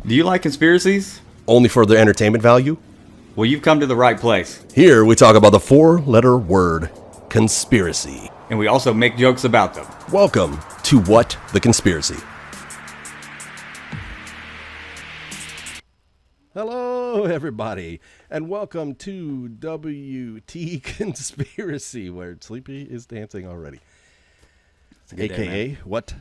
Do you like conspiracies? Only for their entertainment value? Well, you've come to the right place. Here we talk about the four-letter word, conspiracy. And we also make jokes about them. Welcome to What the Conspiracy. Hello, everybody, and welcome to WT Conspiracy, where Sleepy is dancing already. AKA What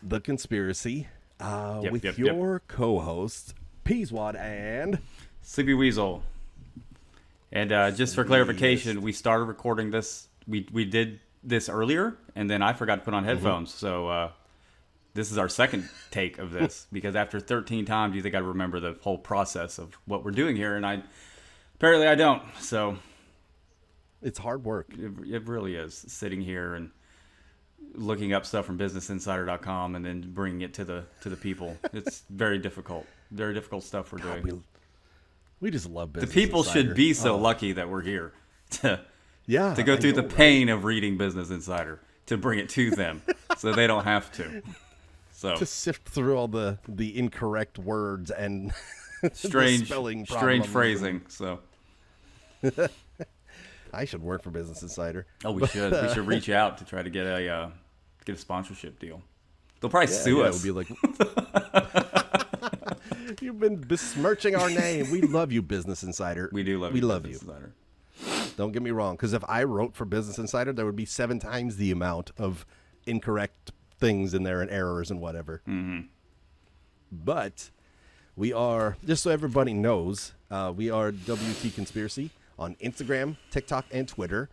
the Conspiracy, with your co-hosts, Peaswad and Sleepy Weasel. And just for clarification, we started recording this. We did this earlier, and then I forgot to put on headphones. So this is our second take of this, because after 13 times, you think I remember the whole process of what we're doing here, and apparently I don't. So it's hard work. It really is, sitting here and looking up stuff from businessinsider.com and then bringing it to the people. It's very difficult. Very difficult stuff we're doing. We just love Business The people Insider. should be so lucky that we're here to go through the right? pain of reading Business Insider to bring it to them so they don't have to. So to sift through all the incorrect words and strange spelling strange phrasing. So I should work for Business Insider. Oh, we should. We should reach out to try to get a sponsorship deal. They'll probably sue us. It would be like, you've been besmirching our name. We love you, Business Insider. We do love you. We love Business Insider. Don't get me wrong, because if I wrote for Business Insider, there would be 7 times the amount of incorrect things in there and errors and whatever. Mm-hmm. But we are, just so everybody knows, we are WT Conspiracy on Instagram, TikTok, and Twitter.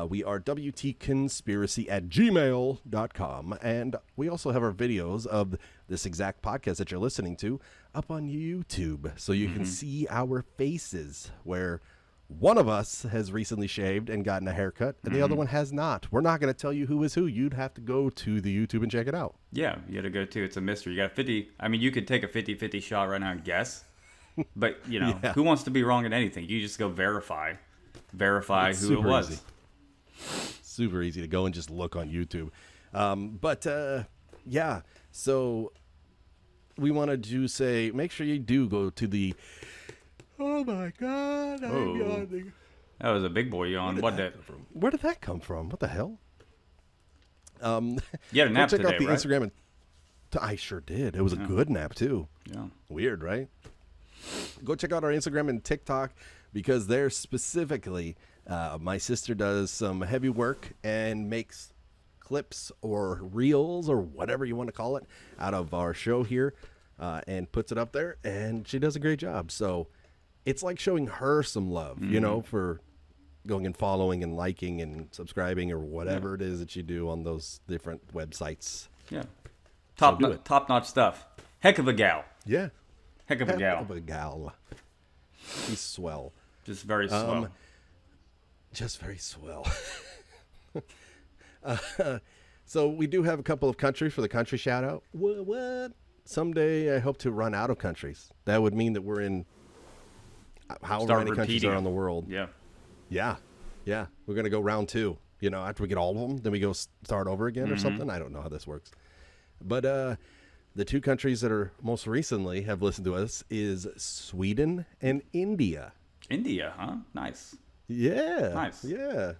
We are WTConspiracy@gmail.com. And we also have our videos of this exact podcast that you're listening to up on YouTube. So you can see our faces, where one of us has recently shaved and gotten a haircut, and the other one has not. We're not going to tell you who is who. You'd have to go to the YouTube and check it out. Yeah, you got to go to. It's a mystery. You got 50. I mean, you could take a 50-50 shot right now and guess. But, who wants to be wrong in anything? You just go verify It's who it was. Easy. Super easy to go and just look on YouTube. So we wanted to say, make sure you do go to the... Oh, my God. I'm yawning. That was a big boy yawn. Where did that come from? What the hell? You had a nap check today, out the right? Instagram. And I sure did. It was a good nap, too. Yeah. Weird, right? Go check out our Instagram and TikTok, because there specifically, my sister does some heavy work and makes clips or reels or whatever you want to call it out of our show here, and puts it up there, and she does a great job. So it's like showing her some love, for going and following and liking and subscribing or whatever it is that you do on those different websites. Yeah. Top-notch stuff. Heck of a gal. Yeah. Heck of a gal. Heck of a gal. He's swell. Just very swell. Just very swell. So we do have a couple of countries for the country shout out. What? Someday I hope to run out of countries. That would mean that we're in however many countries are on the world. Yeah. Yeah. We're going to go round 2. After we get all of them, then we go start over again or something. I don't know how this works. But the 2 countries that are most recently have listened to us is Sweden and India. India, huh? Nice. Yeah. Nice. Yeah.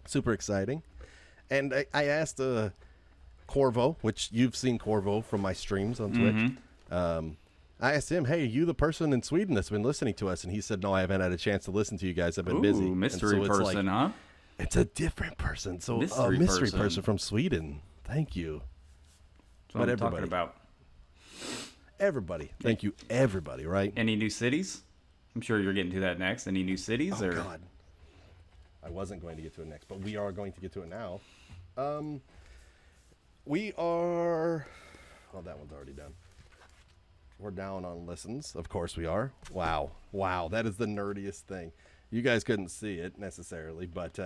Super exciting. And I asked Corvo, which you've seen Corvo from my streams on Twitch. I asked him, hey, are you the person in Sweden that's been listening to us? And he said, no, I haven't had a chance to listen to you guys. I've been busy. Mystery person, huh? It's a different person. So a mystery person from Sweden. Thank you. That's what I'm talking about. Everybody. Thank you, everybody, right? Any new cities? I'm sure you're getting to that next. Any new cities? Oh, God. I wasn't going to get to it next, but we are going to get to it now. We are... Oh, that one's already done. We're down on listens. Of course we are. Wow. That is the nerdiest thing. You guys couldn't see it necessarily, but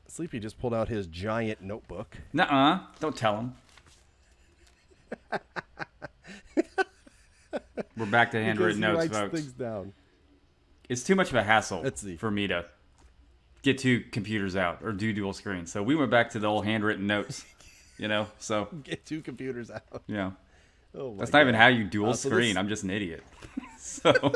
Sleepy just pulled out his giant notebook. Nuh-uh. Don't tell him. We're back to handwritten notes, folks. Things down. It's too much of a hassle Let's see. for me to get 2 computers out or do dual screen. So we went back to the old handwritten notes, so. Get 2 computers out. Yeah. Oh my That's not even God. how you dual So screen. this- I'm just an idiot. So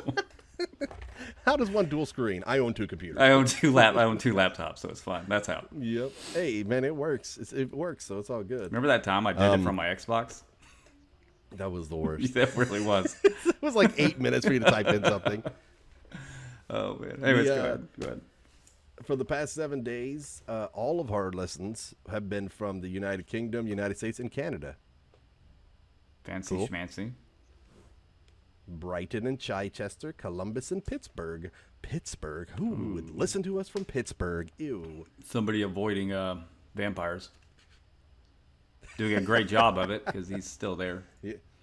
How does one dual screen? I own 2 computers. I own two laptops, so it's fine. That's how. Yep. Hey, man, it works. It works, so it's all good. Remember that time I did it from my Xbox? That was the worst. That really was. It was like 8 minutes for you to type in something. Oh man. Anyways, Yeah. go ahead. Go ahead. For the past 7 days, all of our lessons have been from the United Kingdom, United States, and Canada. Fancy Cool. schmancy. Brighton and Chichester, Columbus and Pittsburgh. Pittsburgh? Who would listen to us from Pittsburgh? Ew. Somebody avoiding vampires. Doing a great job of it because he's still there.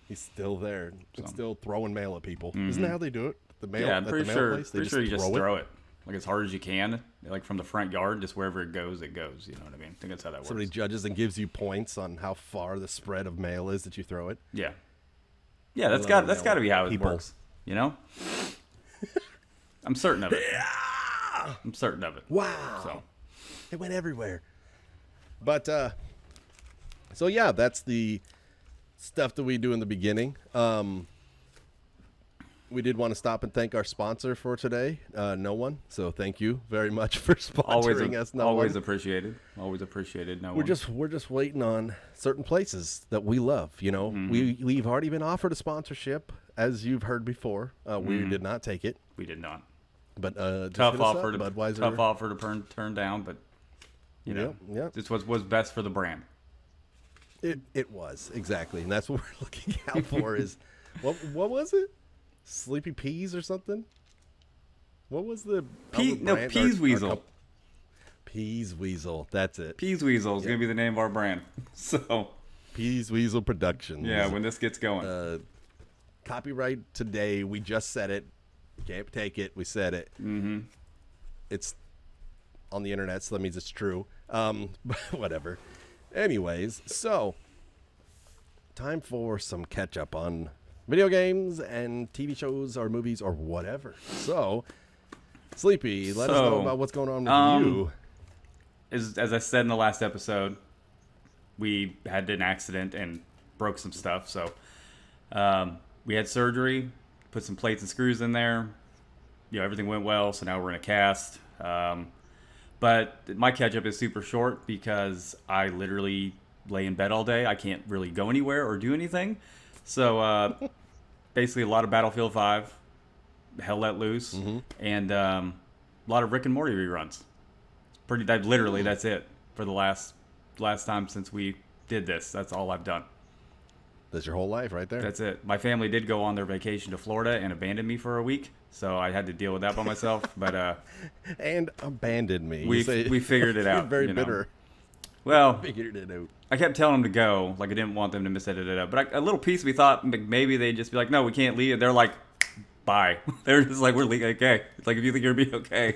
He's still there. And still throwing mail at people. Isn't that how they do it? The mail, Yeah, I'm at pretty the mail sure. place, they Pretty sure you just it? throw it like as hard as you can, like from the front yard, just wherever it goes, it goes. You know what I mean? I think that's how that works. Somebody judges and gives you points on how far the spread of mail is that you throw it. Yeah. Yeah, that's love got mail to be how it people. works. You know? I'm certain of it. I'm certain of it. Wow. So It went everywhere. But, so yeah, that's the stuff that we do in the beginning. We did want to stop and thank our sponsor for today, No One. So thank you very much for sponsoring us, No always One. appreciated. Always appreciated. No We're one. we're just waiting on certain places that we love. You know, we've already been offered a sponsorship, as you've heard before. We did not take it, We did not. but just Tough hit us offer up, to Budweiser. tough offer to turn down, but you know, Yeah, yeah. this was best for the brand. It was exactly, and that's what we're looking out for. Is what was it? Sleepy Peas or something? What was the Peasweasel. Peasweasel. That's it. Peasweasel is gonna be the name of our brand. So Peasweasel Productions. yeah, when this gets going, Copyright today. We just said it. Can't take it. We said it. Mm-hmm. It's on the internet, so that means it's true. Whatever. Anyways, so time for some catch up on video games and TV shows or movies or whatever. So, Sleepy, let us know about what's going on with you. as I said in the last episode, we had an accident and broke some stuff. So we had surgery, put some plates and screws in there. You know, everything went well. So now we're in a cast. But my catch up is super short because I literally lay in bed all day. I can't really go anywhere or do anything. So basically a lot of Battlefield 5, Hell Let Loose, and a lot of Rick and Morty reruns. That's it for the last time since we did this. That's all I've done. That's your whole life right there. That's it. My family did go on their vacation to Florida and abandoned me for a week, so I had to deal with that by myself. But and abandoned me. we figured it out. You're very you know. bitter. Well, Figured it out. I kept telling them to go, like I didn't want them to miss it up. But a little piece of me thought maybe they'd just be like, "No, we can't leave." They're like, "Bye." They're just like, "We're leaving." Okay, it's like if you think you're gonna be okay.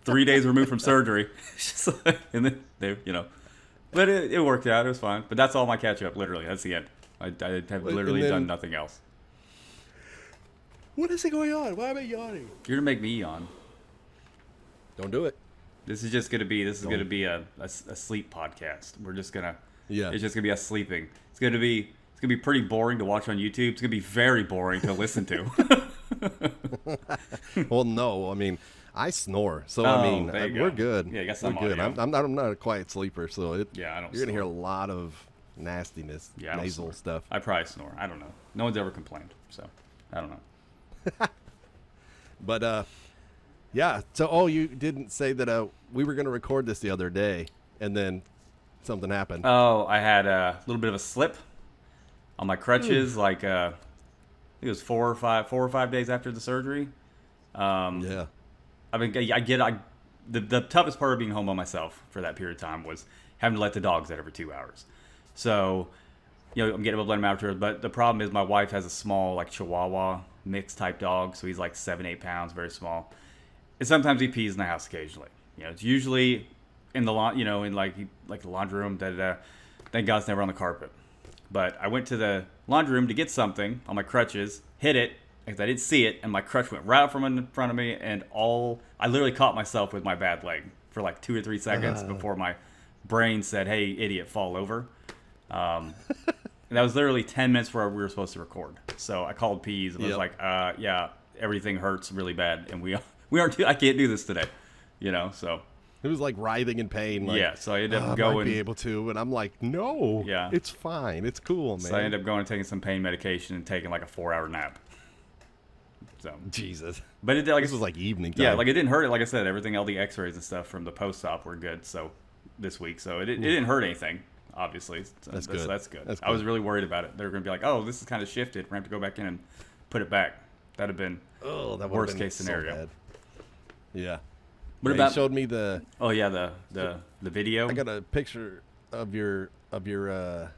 3 days removed from surgery, It's just like, and then they, you know, but it worked out. It was fine. But that's all my catch up. Literally, that's the end. I have literally done nothing else. What is going on? Why am I yawning? You're gonna make me yawn. Don't do it. This is gonna be a sleep podcast. We're just gonna Yeah. It's just gonna be us sleeping. It's gonna be pretty boring to watch on YouTube. It's gonna be very boring to listen to. Well, no. I mean, I snore, so I mean, there you we're go. good. Yeah, I guess we're I'm good. audio. I'm not a quiet sleeper, so I don't. you're gonna hear a lot of nastiness, Yeah, I don't nasal snore. stuff. I probably snore. I don't know. No one's ever complained, so I don't know. But yeah. So, you didn't say that we were gonna record this the other day, and then something happened. Oh, I had a little bit of a slip on my crutches. Like I think it was 4 or 5 days after the surgery. Yeah. I mean, the toughest part of being home by myself for that period of time was having to let the dogs out every 2 hours. So, you know, I'm getting able to let him out after, but the problem is my wife has a small, like, Chihuahua mixed type dog, so he's like 7-8 pounds, very small. And sometimes he pees in the house occasionally. You know, it's usually in the in the laundry room. Thank God it's never on the carpet. But I went to the laundry room to get something on my crutches, hit it, because I didn't see it, and my crutch went right from in front of me, and I literally caught myself with my bad leg for like 2 or 3 seconds before my brain said, "Hey, idiot, fall over." And And that was literally 10 minutes before we were supposed to record. So I called Peas and was Yep. like, yeah, everything hurts really bad, and we aren't. I can't do this today, So It was like writhing in pain. Like, yeah, so I ended up I might going. be able to, and I'm like, no, Yeah. it's fine, it's cool, man. So I ended up going and taking some pain medication and taking like a 4-hour nap. So, Jesus, but it like this was like evening time. yeah, like it didn't hurt. Like I said, everything, all the X-rays and stuff from the post-op were good. So this week, so it didn't hurt anything. Obviously, so That's good. That's good. That's I was good. really worried about it. They were going to be like, "Oh, this is kind of shifted. We're going to have to go back in and put it back." That'd have been Oh, that worst would've been case scenario. So bad. Yeah. What Yeah, about? you showed me the. Oh yeah, the video. I got a picture of your I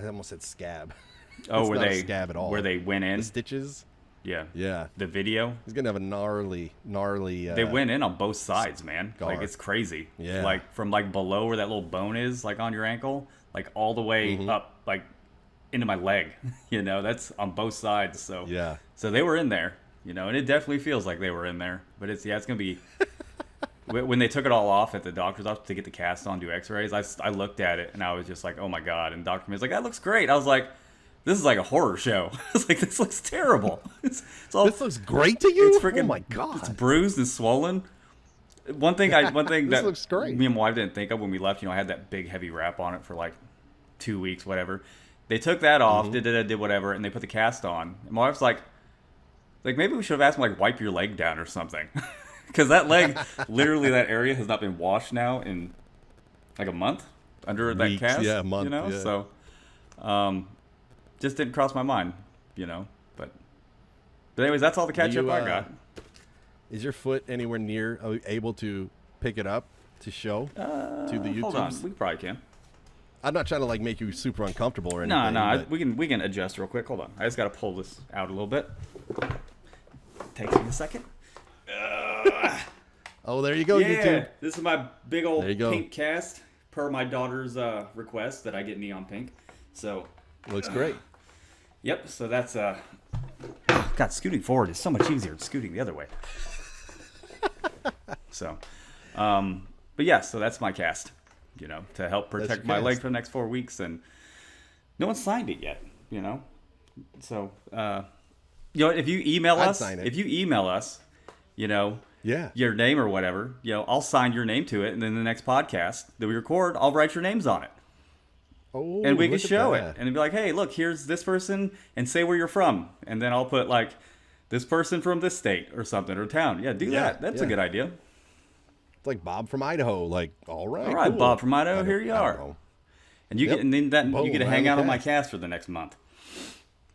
almost said scab. Oh, It's where not a they scab at all. where they went in. The stitches. Yeah, Yeah. the video. He's gonna have a gnarly. They went in on both sides, man. scar. Like it's crazy. Yeah. Like from like below where that little bone is, like on your ankle, like all the way Mm-hmm. up, like into my leg. That's on both sides. So Yeah. So they were in there, and it definitely feels like they were in there. But it's gonna be. When they took it all off at the doctor's office to get the cast on, do X-rays, I looked at it and I was just like, oh my god. And Dr. was like, that looks great. I was like, this is like a horror show. I was like, this looks terrible. It's all. This looks great to you. It's freaking. Oh my god. It's bruised and swollen. One thing This that looks great. me and my wife didn't think of when we left. I had that big heavy wrap on it for like 2 weeks, whatever. They took that off, Mm-hmm. did whatever, and they put the cast on. And my wife's like maybe we should have asked them like wipe your leg down or something, because that leg, literally that area has not been washed now in like a month under Weeks, that cast. yeah, a month, yeah. So, just didn't cross my mind, But anyways, that's all the catch up I got. Is your foot anywhere near able to pick it up to show to the YouTubers? Hold on, we probably can. I'm not trying to like make you super uncomfortable or No, anything. no, but we can adjust real quick. Hold on, I just got to pull this out a little bit. Takes me a second. Oh, there you go, Yeah, YouTube. this is my big old There you go. pink cast per my daughter's request that I get neon pink. So, Looks great. yep. So that's God, scooting forward is so much easier than scooting the other way. So, but yeah, so that's my cast. To help protect your my leg cast. for the next 4 weeks, and no one signed it yet. So if you email I'd us, sign it. Yeah. your name or whatever, I'll sign your name to it, and then the next podcast that we record, I'll write your names on it, Oh, and we can look at show it, that. and be like, hey, look, here's this person, and say where you're from, and then I'll put like this person from this state or something or town. Yeah, do Yeah, that. That's a yeah. good idea. It's like Bob from Idaho. Like, all right, All right, cool. Bob from Idaho, I here don't- you I don't are. know. And you Yep. get, and then that Boom, you get to right hang on out the on my cast. cast for the next month.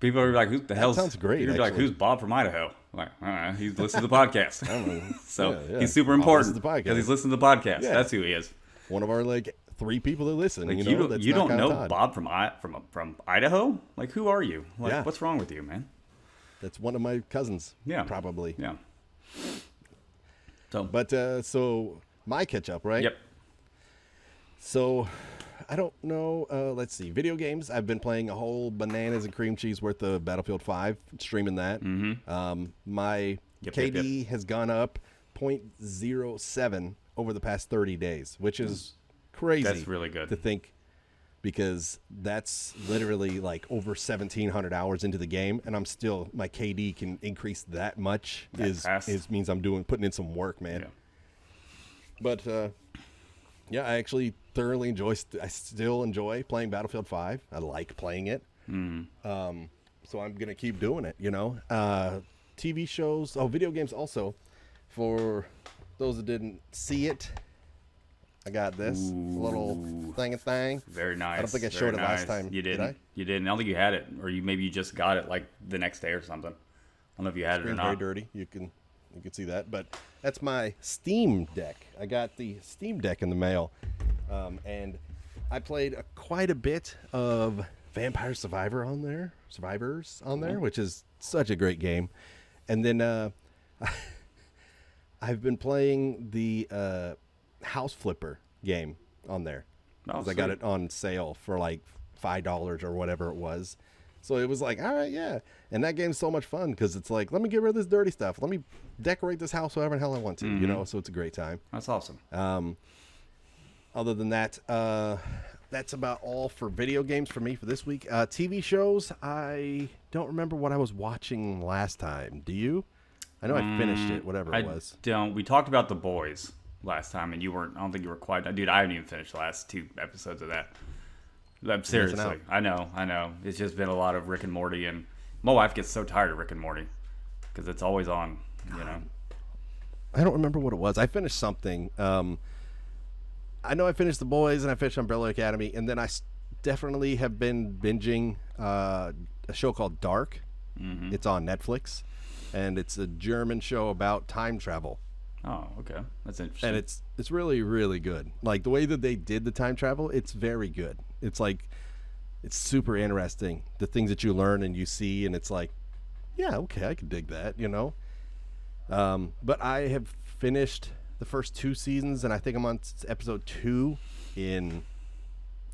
People are like, "Who the hell's?" sounds great, You're like, actually. "Who's Bob from Idaho?" I'm like, all right, he's listening to the podcast. I don't know. So Yeah, yeah. he's super Bob important listens to the podcast. because he's listening to the podcast. Yeah. That's who he is. One of our like 3 people that listen. Like, you know, that's you not don't know Todd. Bob from Idaho? Like, who are you? Like, Yeah. what's wrong with you, man? That's one of my cousins. Yeah. probably. Yeah. So, But so my catch up, right? yep. So I don't know. Let's see. Video games. I've been playing a whole bananas and cream cheese worth of Battlefield 5, streaming that. Mm-hmm. My Yep, KD has gone up 0.07 over the past 30 days, which is crazy. That's really good. to think, because that's literally like over 1,700 hours into the game, and I'm still, my KD can increase that much. fast. Means I'm putting in some work, man. Yeah. But yeah, I actually thoroughly enjoy. I still enjoy playing Battlefield 5. I like playing it. So I'm gonna keep doing it. TV shows, video games also. For those that didn't see it, I got this little thing. Very nice. I don't think I Very showed it last nice. time. You Did didn't. I? You didn't. I don't think you had it, or maybe you just got it like the next day or something. I don't know if you had it or Screen's not. very dirty. You can see that, but that's my Steam Deck. I got the Steam Deck in the mail, and I played quite a bit of Vampire Survivors on there, which is such a great game. And then I've been playing the House Flipper game on there, Oh, 'cause I got sweet. it on sale for like $5 or whatever it was. So it was like, all right, yeah. And that game's so much fun because it's like, let me get rid of this dirty stuff. Let me decorate this house however the hell I want to, Mm-hmm. So it's a great time. That's awesome. Other than that, that's about all for video games for me for this week. TV shows, I don't remember what I was watching last time. Do you? I know I finished it, whatever it was. Don't. We talked about The Boys last time, and you weren't. I don't think you were quite. Dude, I haven't even finished the last 2 episodes of that. Seriously, I know. It's just been a lot of Rick and Morty, and my wife gets so tired of Rick and Morty because it's always on. You know. I don't remember what it was. I finished something. I know I finished The Boys and I finished Umbrella Academy, and then I definitely have been binging a show called Dark. Mm-hmm. It's on Netflix, and it's a German show about time travel. Oh, okay, that's interesting. And it's really, really good. Like the way that they did the time travel, it's very good. It's like it's super interesting. The things that you learn and you see, and it's like, yeah, okay, I can dig that, you know. But I have finished the first 2 seasons, and I think I'm on episode 2 in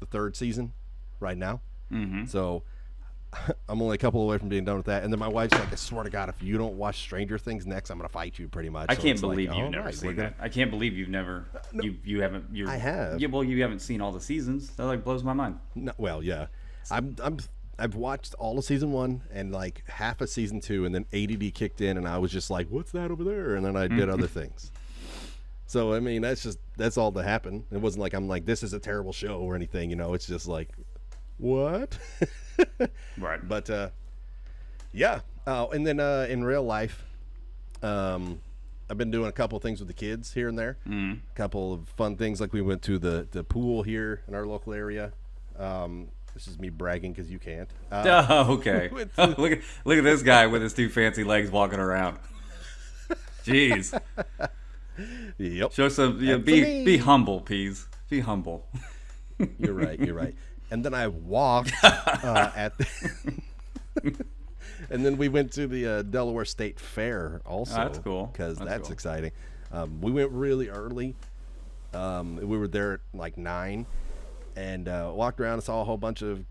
the 3rd season right now. Mm-hmm. So I'm only a couple away from being done with that. And then my wife's like, I swear to God, if you don't watch Stranger Things next, I'm going to fight you pretty much. I can't believe you've never seen that. I can't believe you've never, you haven't. I have. Yeah, well, you haven't seen all the seasons. That like blows my mind. No, well, yeah. I've watched all of season 1 and like half of season 2, and then ADD kicked in, and I was just like, what's that over there? And then I did other things. So, I mean, that's all that happened. It wasn't like I'm like, this is a terrible show or anything, you know. It's just like, what? Right. But, yeah. Oh, and then in real life, I've been doing a couple of things with the kids here and there. A couple of fun things, like we went to the pool here in our local area. This is me bragging because you can't. Okay. Look at this guy with his 2 fancy legs walking around. Jeez. Yep. Show some. Be humble, Peas. Be humble. You're right. And then I walked at the and then we went to the Delaware State Fair also. Oh, that's cool. Because that's exciting. We went really early. We were there at like 9 and walked around and saw a whole bunch of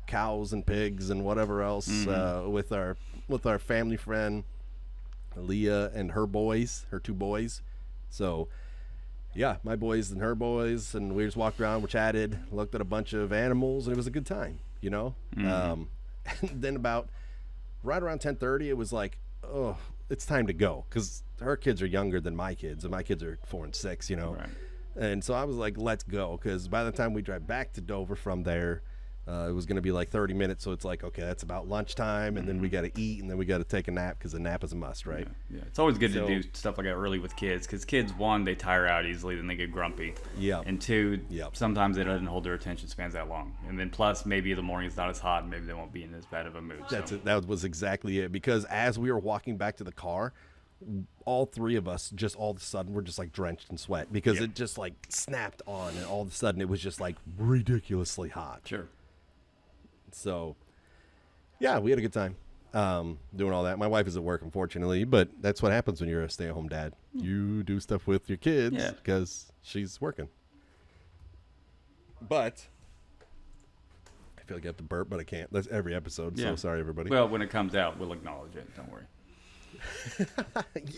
cows and pigs and whatever else with our family friend Leah and her 2 boys. So yeah, my boys and her boys, and we just walked around, we chatted, looked at a bunch of animals, and it was a good time, you know. And then about right around 10:30, it was like, oh, it's time to go, because her kids are younger than my kids, and my kids are 4 and 6, you know. Right. And so I was like, let's go, because by the time we drive back to Dover from there, it was going to be like 30 minutes. So it's like, okay, that's about lunchtime, and then we got to eat, and then we got to take a nap, because a nap is a must, right? Yeah. It's always good to do stuff like that early with kids, because kids, 1, they tire out easily, then they get grumpy. Yeah. And 2, sometimes they don't hold their attention spans that long. And then plus, maybe the morning's not as hot, and maybe they won't be in as bad of a mood. That was exactly it, because as we were walking back to the car, all 3 of us just all of a sudden were just like drenched in sweat, because it just like snapped on, and all of a sudden it was just like ridiculously hot. Sure. So, yeah, we had a good time doing all that. My wife is at work, unfortunately, but that's what happens when you're a stay-at-home dad. You do stuff with your kids because she's working. But I feel like I have to burp, but I can't. That's every episode, so sorry, everybody. Well, when it comes out, we'll acknowledge it. Don't worry.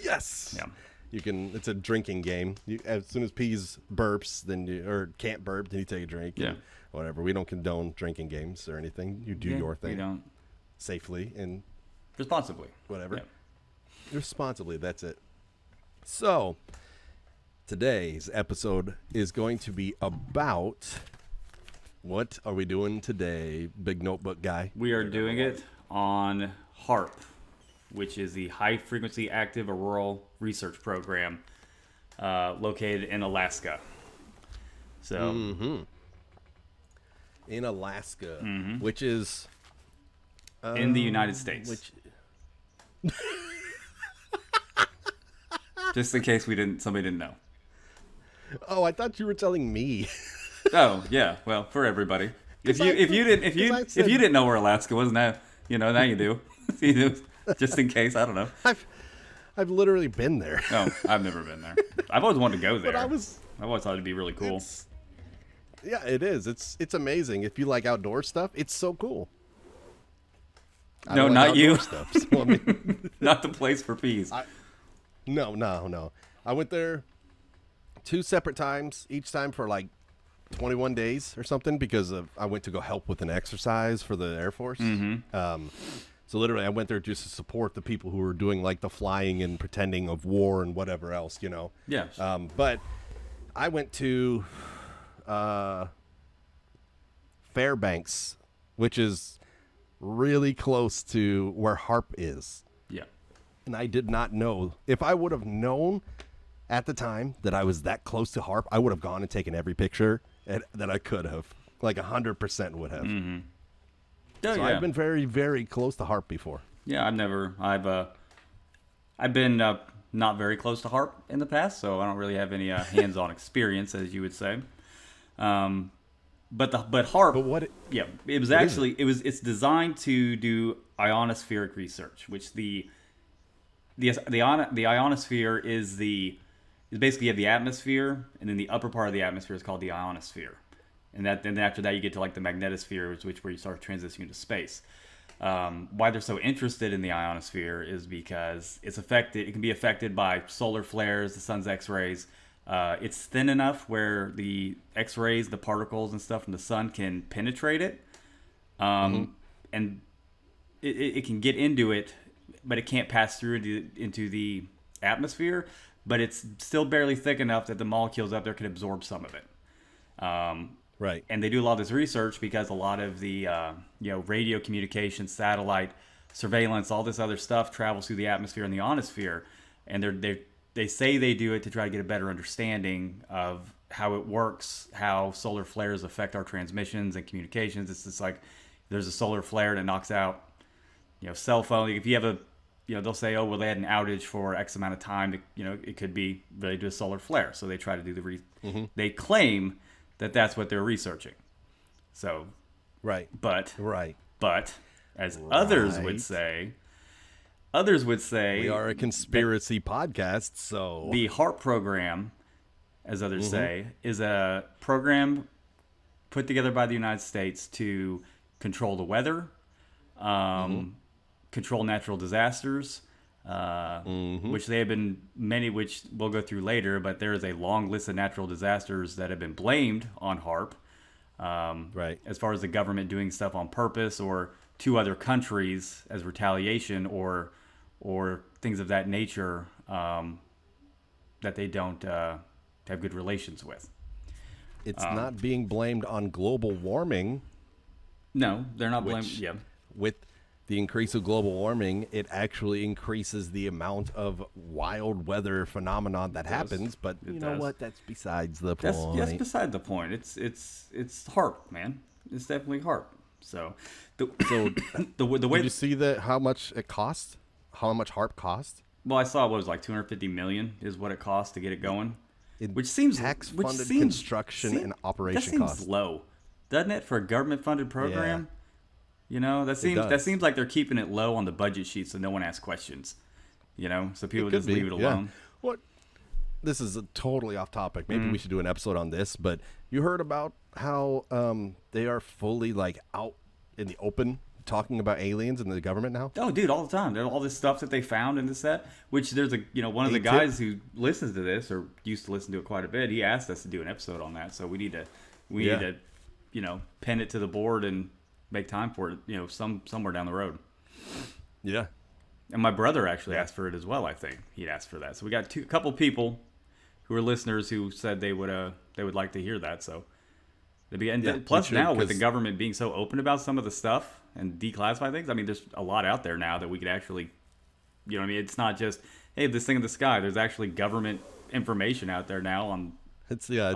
Yes. Yeah. You can. It's a drinking game. As soon as Peas burps, or can't burp, then you take a drink. Yeah. Whatever. We don't condone drinking games or anything. You do your thing. We don't. Safely and responsibly. Whatever. Yeah. Responsibly. That's it. So today's episode is going to be about, what are we doing today, big notebook guy? We are doing it on HAARP, which is the High Frequency Active Auroral Research Program located in Alaska. So, in Alaska, which is in the United States. Just in case somebody didn't know. Oh, I thought you were telling me. Oh yeah, well, for everybody. If you didn't know where Alaska was, now now you do. Just in case, I don't know. I've literally been there. Oh, I've never been there. I've always wanted to go there. But I've always thought it'd be really cool. Yeah, it is. It's amazing. If you like outdoor stuff, it's so cool. No, not you. Stuff, so, I mean, not the place for Peas. No. I went there 2 separate times, each time for like 21 days or something because I went to go help with an exercise for the Air Force. So literally, I went there just to support the people who were doing like the flying and pretending of war and whatever else, you know. Yes. But I went to Fairbanks, which is really close to where HAARP is. Yeah. And I did not know. If I would have known at the time that I was that close to HAARP, I would have gone and taken every picture that I could have. Like 100% would have. Oh, So yeah. I've been very, very close to HAARP before. Yeah, I've been not very close to HAARP in the past, so I don't really have any hands-on experience, as you would say. But HAARP, But what? it's designed to do ionospheric research, which the ionosphere is basically you have the atmosphere, and then the upper part of the atmosphere is called the ionosphere. And then after that, you get to like the magnetosphere, which where you start transitioning into space. Why they're so interested in the ionosphere is because it can be affected by solar flares, the sun's X-rays. It's thin enough where the X-rays, the particles and stuff from the sun can penetrate it, and it can get into it, but it can't pass through into the atmosphere. But it's still barely thick enough that the molecules up there can absorb some of it. Right. And they do a lot of this research because a lot of the radio communication, satellite surveillance, all this other stuff travels through the atmosphere and the ionosphere, and they say they do it to try to get a better understanding of how it works, how solar flares affect our transmissions and communications. It's just like there's a solar flare and it knocks out cell phone. If you have they'll say, oh well, they had an outage for X amount of time. It could be related to a solar flare, so they try to do they claim that that's what they're researching. So, Right. But as Right. others would say, We are a conspiracy podcast, so the HAARP program, as others say, is a program put together by the United States to control the weather, control natural disasters, which they have been many, which we'll go through later, but there is a long list of natural disasters that have been blamed on HAARP. Right. As far as the government doing stuff on purpose or to other countries as retaliation or things of that nature that they don't have good relations with. It's not being blamed on global warming. No, they're not blamed. Which- Yeah. With the increase of global warming, it actually increases the amount of wild weather phenomenon that happens. But you know does. what? That's besides the That's point. beside the point. It's HAARP, man. It's definitely HAARP. So the way Did you see how much it cost? How much HAARP cost? well, I saw what was like $250 million is what it costs to get it going, In which seems tax-funded construction and operation that seems costs. low, doesn't it, for a government-funded program? That does. seems like they're keeping it low on the budget sheet so no one asks questions. So people just leave it alone. What? This is totally off topic. Maybe we should do an episode on this. But you heard about how they are fully out in the open talking about aliens and the government now? Oh, dude, all the time. There's all this stuff that they found and this, that, which there's one of the Hey, guys who listens to this or used to listen to it quite a bit. He asked us to do an episode on that. So we need to, pin it to the board and make time for it, somewhere down the road. Yeah. And my brother actually asked for it as well. I think he'd asked for that. So we got a couple people who are listeners who said they would like to hear that. So plus now with the government being so open about some of the stuff and declassify things, I mean, there's a lot out there now that we could actually, it's not just, hey, this thing in the sky. There's actually government information out there now on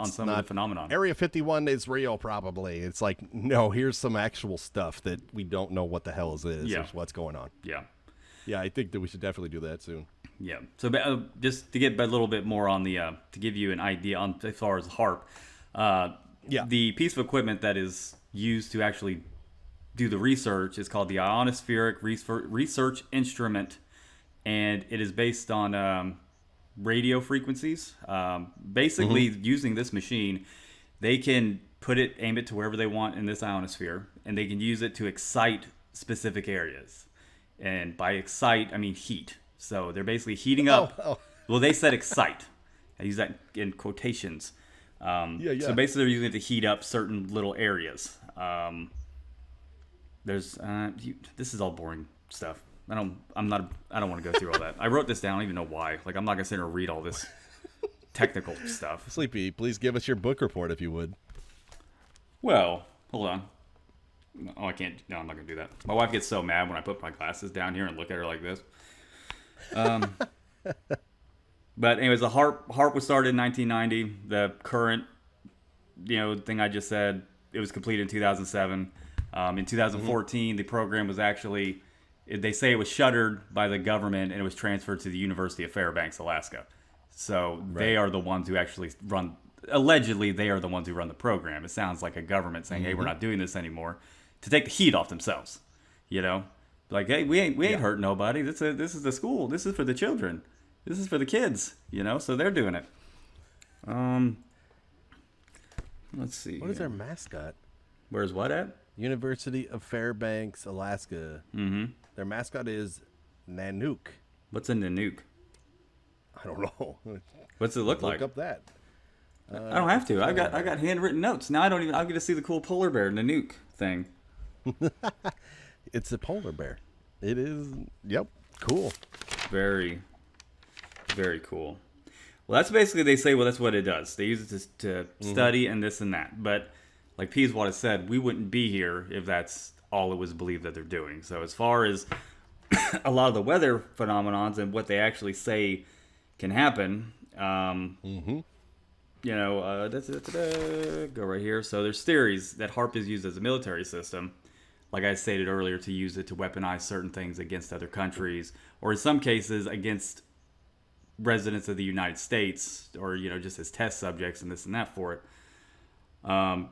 some of the phenomenon. Area 51 is real, probably. It's like, no, here's some actual stuff that we don't know what the hell is or what's going on. Yeah. Yeah, I think that we should definitely do that soon. Yeah. So just to get a little bit more on to give you an idea on as far as HAARP, the piece of equipment that is used to actually do the research is called the Ionospheric Research Instrument, and it is based on radio frequencies. Basically, using this machine, they can aim it to wherever they want in this ionosphere, and they can use it to excite specific areas. And by excite, I mean heat. So they're basically heating up. Well, they said excite. I use that in quotations. Yeah. So basically, they're using it to heat up certain little areas. This is all boring stuff. I don't want to go through all that. I wrote this down. I don't even know why. Like, I'm not gonna sit here and read all this technical stuff. Sleepy, please give us your book report if you would. Well, hold on. Oh, I can't. No, I'm not gonna do that. My wife gets so mad when I put my glasses down here and look at her like this. But anyways, the HAARP was started in 1990. The current, thing I just said, it was completed in 2007. In 2014, the program was actually, they say it was shuttered by the government and it was transferred to the University of Fairbanks, Alaska. So they are the ones who actually allegedly they are the ones who run the program. It sounds like a government saying, hey, we're not doing this anymore to take the heat off themselves. Like, hey, we ain't hurting nobody. This is the school. This is for the children. This is for the kids, so they're doing it. Let's see. What is their mascot? Where's what at? University of Fairbanks, Alaska. Mm-hmm. Their mascot is Nanook. What's a Nanook? I don't know. What's it look like? Look up that. I don't have to. I got handwritten notes. Now I get to see the cool polar bear Nanook thing. It's a polar bear. It is. Yep. Cool. Very, very cool. Well, that's basically, they say, well, that's what it does. They use it to study and this and that. But like Peaswad has said, we wouldn't be here if that's all it was believed that they're doing. So as far as a lot of the weather phenomenons and what they actually say can happen, go right here. So there's theories that HAARP is used as a military system, like I stated earlier, to use it to weaponize certain things against other countries, or in some cases against residents of the United States, or just as test subjects and this and that for it.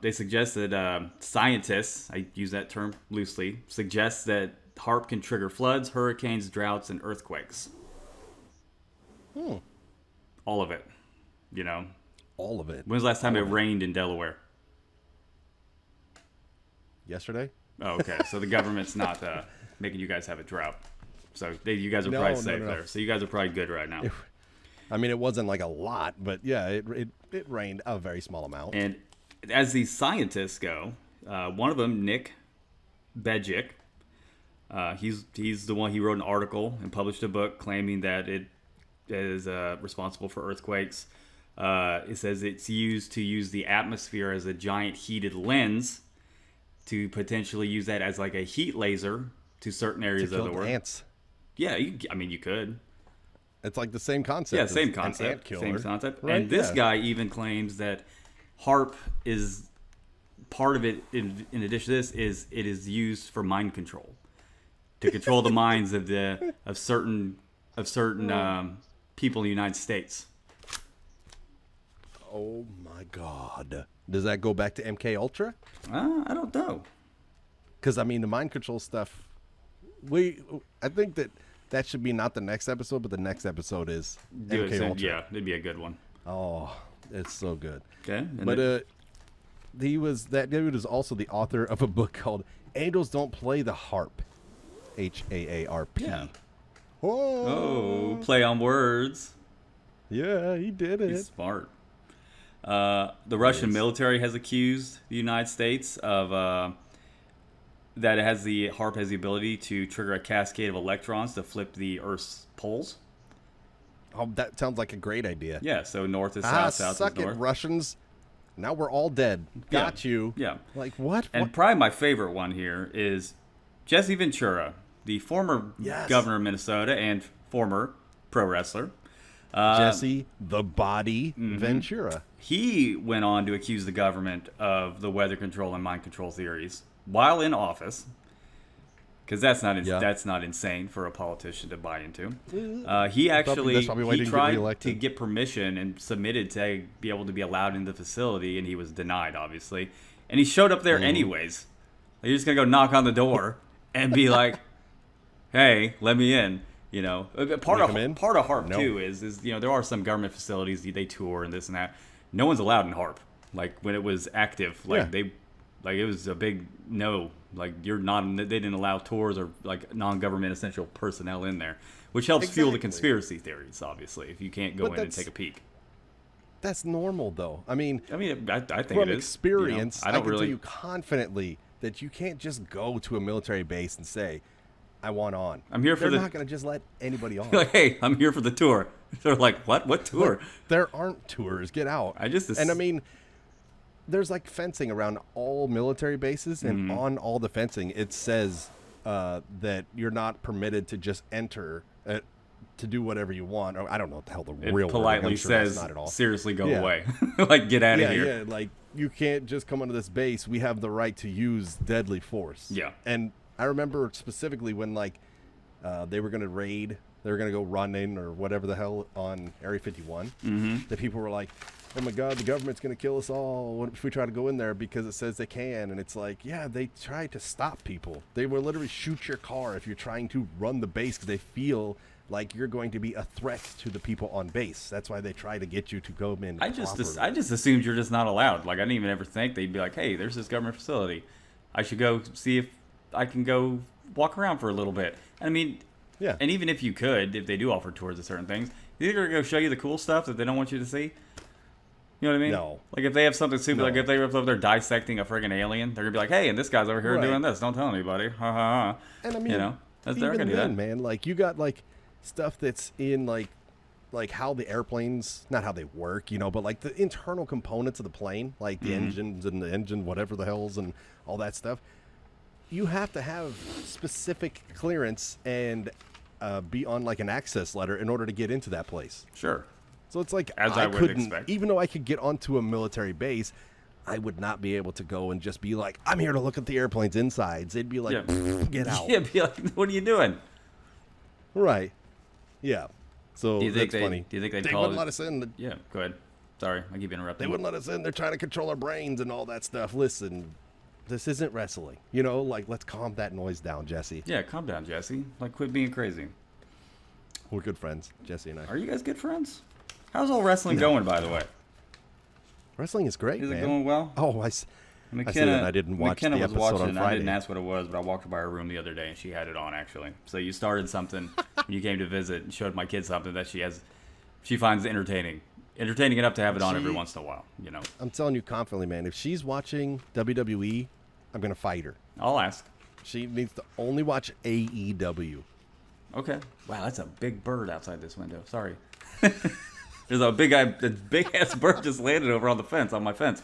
They suggest that scientists, I use that term loosely, suggest that HAARP can trigger floods, hurricanes, droughts, and earthquakes. All of it, All of it. When's the last time it rained in Delaware? Yesterday. Oh, okay. So the government's not making you guys have a drought. So you guys are probably safe there. So you guys are probably good right now. It wasn't like a lot, but yeah, it rained a very small amount. And as these scientists go, one of them, Nick Bejic, he's the one, he wrote an article and published a book claiming that it is responsible for earthquakes. It says it's used to use the atmosphere as a giant heated lens to potentially use that as like a heat laser to certain areas of the world. Ants. Yeah, you could. It's like the same concept. Yeah, same An concept. ant killer, same concept. right? And this guy even claims that HAARP is part of it. In addition to this, it is used for mind control, to control the minds of certain people in the United States. Oh my God! Does that go back to MK Ultra? I don't know. Because the mind control stuff. I think that should be not the next episode, but the next episode is MK Ultra. Yeah, it'd be a good one. Oh, it's so good. Okay, but that dude is also the author of a book called "Angels Don't Play the Harp," HAARP. Yeah. Whoa. Oh, play on words. Yeah, he did it. He's smart. The Russian military has accused the United States of that HAARP has the ability to trigger a cascade of electrons to flip the Earth's poles. Oh, that sounds like a great idea. Yeah, so north is south, south is north. Suck it, Russians. Now we're all dead. Got you. Yeah. Like, what? And probably my favorite one here is Jesse Ventura, the former governor of Minnesota and former pro wrestler. Jesse the Body Ventura. He went on to accuse the government of the weather control and mind control theories while in office, because that's not insane for a politician to buy into. He tried to get permission and submitted to be able to be allowed in the facility, and he was denied, obviously. And he showed up there anyways. Like, you're just gonna go knock on the door and be like, "Hey, let me in." Part of HAARP too is there are some government facilities they tour and this and that. No one's allowed in HAARP. Like when it was active, it was a big no. Like they didn't allow tours or like non-government essential personnel in there, which helps fuel the conspiracy theories. Obviously, if you can't go in and take a peek. that's normal, though. I mean, I think from it is. experience, I I don't can really. tell you confidently that you can't just go to a military base and say, I want on. I'm here for They're the- not going to just let anybody on. Like, hey, I'm here for the tour. They're like, what? What tour? There aren't tours. Get out. And I mean, there's like fencing around all military bases, and on all the fencing, it says that you're not permitted to just enter to do whatever you want. Or I don't know what the hell the It real politely wording, I'm sure that's says, not at all. seriously, go Yeah. away. Like, get out of here. Yeah, like you can't just come onto this base. We have the right to use deadly force. Yeah. And I remember specifically when like they were going to raid, they were going to go running or whatever the hell on Area 51. The people were like, oh my God, the government's going to kill us all. What if we try to go in there because it says they can? And it's like, yeah, they try to stop people. They will literally shoot your car if you're trying to run the base because they feel like you're going to be a threat to the people on base. That's why they try to get you to go in. I just assumed you're just not allowed. Like, I didn't even ever think they'd be like, hey, there's this government facility. I should go see if I can go walk around for a little bit. I mean, yeah. And even if you could, if they do offer tours of certain things, they're going to go show you the cool stuff that they don't want you to see. You know what I mean? No. Like, if they have something super, No. like if they're over there dissecting a friggin' alien, they're going to be like, hey, and this guy's over here Right. doing this. Don't tell anybody. Ha ha ha. And I mean, they're even going to do that. then, man, like you got like stuff that's in like how the airplanes, not how they work, but like the internal components of the plane, like the engines and the engine, whatever the hells and all that stuff. You have to have specific clearance and be on like an access letter in order to get into that place. Sure. So it's like As I would couldn't, expect. even though I could get onto a military base, I would not be able to go and just be like, I'm here to look at the airplane's insides. They'd be like, Yeah. get out. Yeah, be like, what are you doing? Right. Yeah. So Do you think that's funny. Do you think they'd They call wouldn't it? let us in. Yeah, go ahead. Sorry, I keep interrupting. They wouldn't let us in. They're trying to control our brains and all that stuff. Listen, this isn't wrestling. Like, let's calm that noise down, Jesse. Yeah, calm down, Jesse. Like, quit being crazy. We're good friends, Jesse and I. Are you guys good friends? How's all wrestling going, by the way? Wrestling is great, Is man. it going well? Oh, I see that. I didn't watch McKenna the was episode watching. on I didn't Friday. ask what it was, but I walked by her room the other day and she had it on actually. So you started something when you came to visit and showed my kid something that she finds entertaining enough to have it on every once in a while. I'm telling you confidently, man, if she's watching WWE, I'm going to fight her. I'll ask. She needs to only watch AEW. Okay. Wow, that's a big bird outside this window. Sorry. There's a big ass bird just landed over on the fence, on my fence.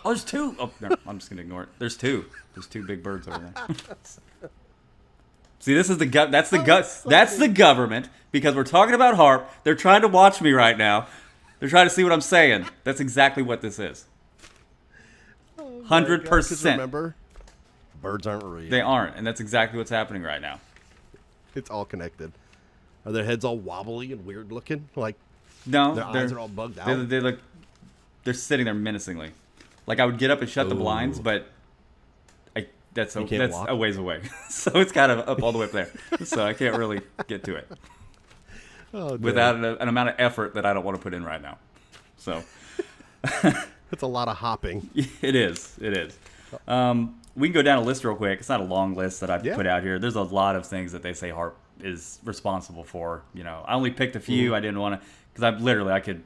Oh, there's two. Oh, no, I'm just gonna ignore it. There's two. There's two big birds over there. See, this is that's the government, because we're talking about HAARP. They're trying to watch me right now. They're trying to see what I'm saying. That's exactly what this is. 100%. Remember, birds aren't real. They aren't, and that's exactly what's happening right now. It's all connected. Are their heads all wobbly and weird looking? Like No, their eyes are all bugged out? They look. They're sitting there menacingly. Like, I would get up and shut the blinds, but that's walk? a ways away. So it's kind of up all the way up there. So I can't really get to it without an amount of effort that I don't want to put in right now. So It's a lot of hopping. it is. We can go down a list real quick. It's not a long list that I've put out here. There's a lot of things that they say HAARP is responsible for. I only picked a few. I didn't want to, because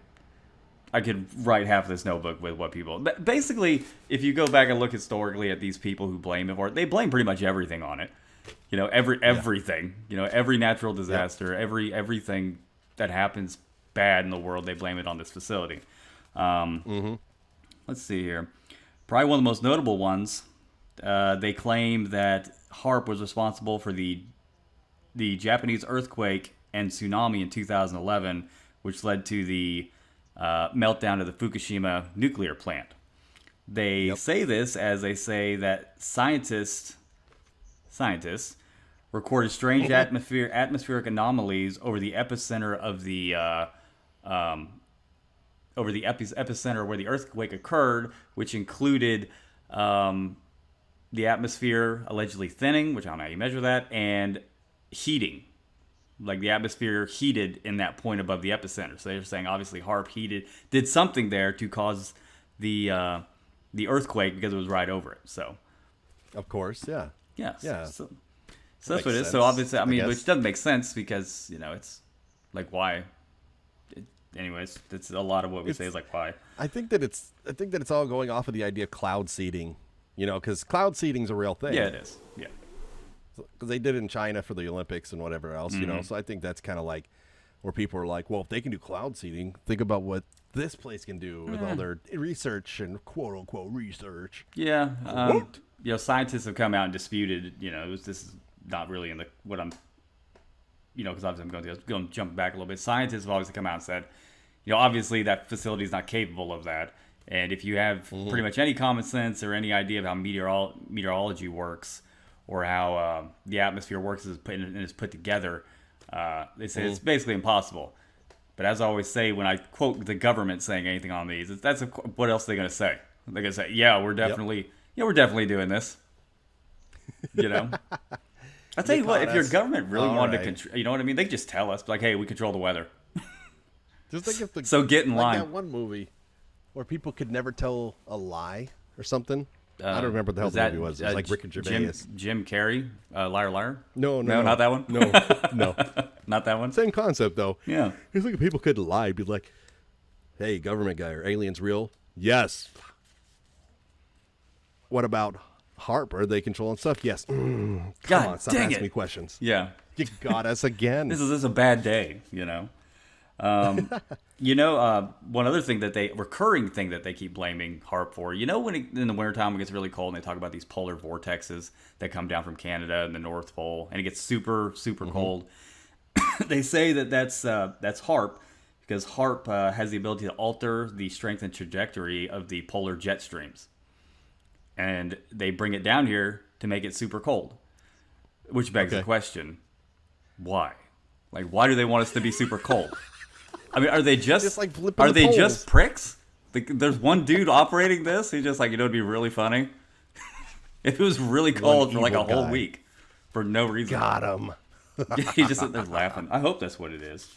I could write half of this notebook with what people. But basically, if you go back and look historically at these people who blame it for it, they blame pretty much everything on it. Everything. Every natural disaster, everything that happens bad in the world, they blame it on this facility. Let's see here. Probably one of the most notable ones. They claim that HAARP was responsible for the Japanese earthquake and tsunami in 2011, which led to the meltdown of the Fukushima nuclear plant. They say this as they say that scientists recorded strange atmospheric anomalies over the epicenter of the epicenter where the earthquake occurred, which included the atmosphere allegedly thinning, which I don't know how you measure that, and heating. Like, the atmosphere heated in that point above the epicenter. So they're saying obviously HAARP did something there to cause the earthquake because it was right over it. So, Of course, yeah. yes, Yeah. So that's what it is. Makes So sense, obviously, I guess. which doesn't make sense because it's like, why? anyways, that's a lot of what we say is like why. I think that it's all going off of the idea of cloud seeding, because cloud seeding's a real thing. Yeah, it is. Yeah. Because they did it in China for the Olympics and whatever else, So I think that's kind of like where people are like, well, if they can do cloud seeding, think about what this place can do with all their research and quote unquote research. Yeah. Scientists have come out and disputed, this is not really in what I'm, because obviously I'm going to jump back a little bit. Scientists have always come out and said, obviously that facility is not capable of that. And if you have pretty much any common sense or any idea of how meteorology works or how the atmosphere works and is put together, they say it's basically impossible. But as I always say, when I quote the government saying anything on these, what else are they going to say? They're going to say, yeah, we're definitely doing this. I'll tell you what, if your government really wanted to control, you know what I mean? They could just tell us, like, hey, we control the weather. Just like if so get in line. Like that one movie where people could never tell a lie or something. I don't remember what the hell the movie was. It was like Rick and Gervais. Jim Carrey, Liar Liar? No, not that one? No. Not that one? Same concept, though. Yeah. It's like if people could lie, be like, hey, government guy, are aliens real? Yes. What about HAARP? Are they controlling stuff? Yes. Come on, stop asking me questions. Yeah. You got us again. This is a bad day, one other thing recurring thing that they keep blaming HAARP for, when in the wintertime it gets really cold and they talk about these polar vortexes that come down from Canada and the North Pole and it gets super, super cold. They say that's HAARP because HAARP has the ability to alter the strength and trajectory of the polar jet streams. And they bring it down here to make it super cold, which begs the question, why? Like, why do they want us to be super cold? I mean, are they just like are they just pricks? There's one dude operating this. He's just like, it'd be really funny if it was really cold for like a whole week for no reason. Got him. He's just sitting there laughing. I hope that's what it is.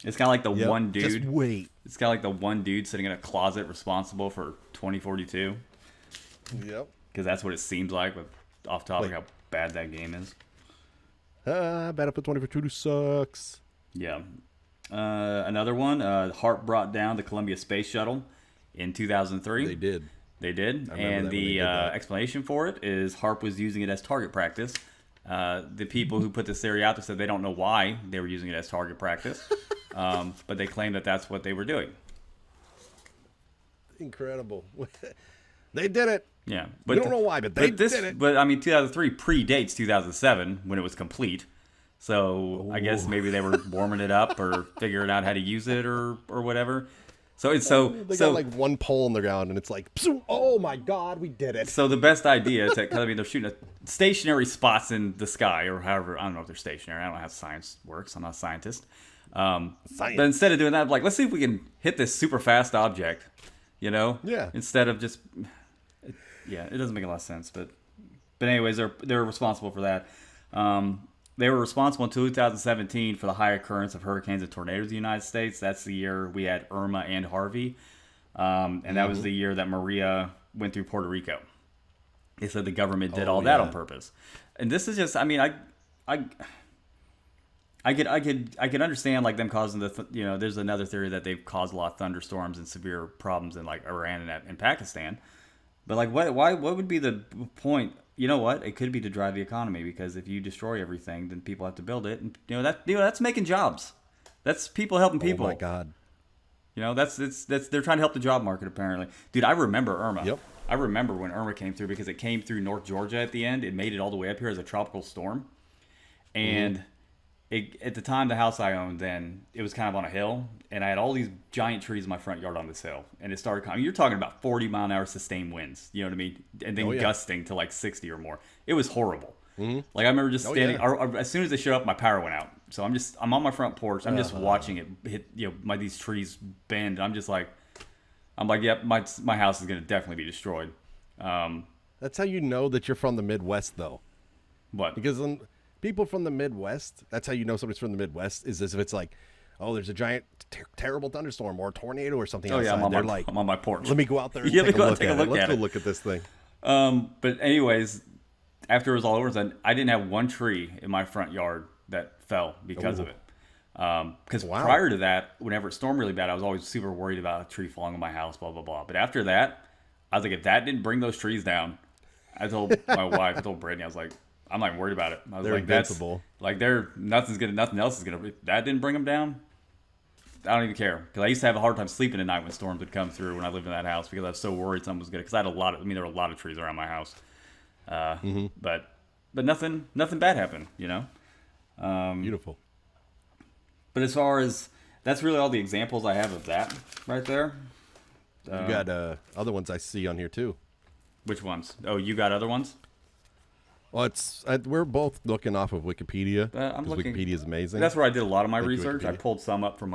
It's kind of like the one dude. Just wait. It's kind of like the one dude sitting in a closet responsible for 2042. Yep. Because that's what it seems like with off topic how bad that game is. Bad up at 2042 sucks. Yeah. Another one, HAARP brought down the Columbia Space Shuttle in 2003. They did. And the explanation for it is HAARP was using it as target practice. The people who put this theory out there said they don't know why they were using it as target practice. But they claim that that's what they were doing. Incredible. They did it. Yeah. We don't know why, but they did it. But, 2003 predates 2007 when it was complete. So I guess maybe they were warming it up or figuring out how to use it or whatever. So it's they got like one pole on the ground and it's like, oh my God, we did it. So the best idea is that, they're shooting at stationary spots in the sky or however, I don't know if they're stationary. I don't know how science works. I'm not a scientist. But instead of doing that, like, let's see if we can hit this super fast object, Yeah. Instead of just, it doesn't make a lot of sense. But anyways, they're responsible for that. They were responsible in 2017 for the high occurrence of hurricanes and tornadoes in the United States. That's the year we had Irma and Harvey. And that was the year that Maria went through Puerto Rico. They said the government did all that on purpose. And this is just, I mean, I could understand like them causing there's another theory that they've caused a lot of thunderstorms and severe problems in like Iran and Pakistan. But like, what would be the point? You know what? It could be to drive the economy because if you destroy everything, then people have to build it, and that's making jobs. That's people helping people. Oh my God. That's they're trying to help the job market apparently. Dude, I remember Irma. Yep. I remember when Irma came through because it came through North Georgia at the end. It made it all the way up here as a tropical storm, and at the time the house I owned then it was kind of on a hill, and I had all these giant trees in my front yard on this hill, and it started coming. You're talking about 40-mile-an-hour sustained winds, you know what I mean, and then gusting to like 60 or more. It was horrible. Like I remember just standing. As soon as they showed up, my power went out. So I'm on my front porch. I'm just watching it hit. These trees bend. I'm like, yep, my house is gonna definitely be destroyed. That's how you know that you're from the Midwest, though. What? Because people from the Midwest, that's how you know somebody's from the Midwest, is as if it's like, oh, there's a giant, terrible thunderstorm or a tornado or something outside. I'm on my porch. Let me go out there and take a look at it. Let's go look at this thing. But anyways, after it was all over, I didn't have one tree in my front yard that fell because of it. Because Wow. prior to that, whenever it stormed really bad, I was always super worried about a tree falling on my house, blah, blah, blah. But after that, I was like, if that didn't bring those trees down, I told my wife, I told Brittany, I was like, I'm not even worried about it. I was They're like, invincible. nothing else is gonna. If that didn't bring them down, I don't even care. Because I used to have a hard time sleeping at night when storms would come through when I lived in that house because I was so worried something was gonna. Because I had a lot of, I mean, there were a lot of trees around my house, but nothing bad happened, you know. Beautiful. But as far as that's really all the examples I have of that right there. You got other ones I see on here too. Which ones? Oh, you got other ones? Well, we're both looking off of Wikipedia. I'm 'cause looking. Wikipedia is amazing. That's where I did a lot of my Thank you, research. I Wikipedia. pulled some up from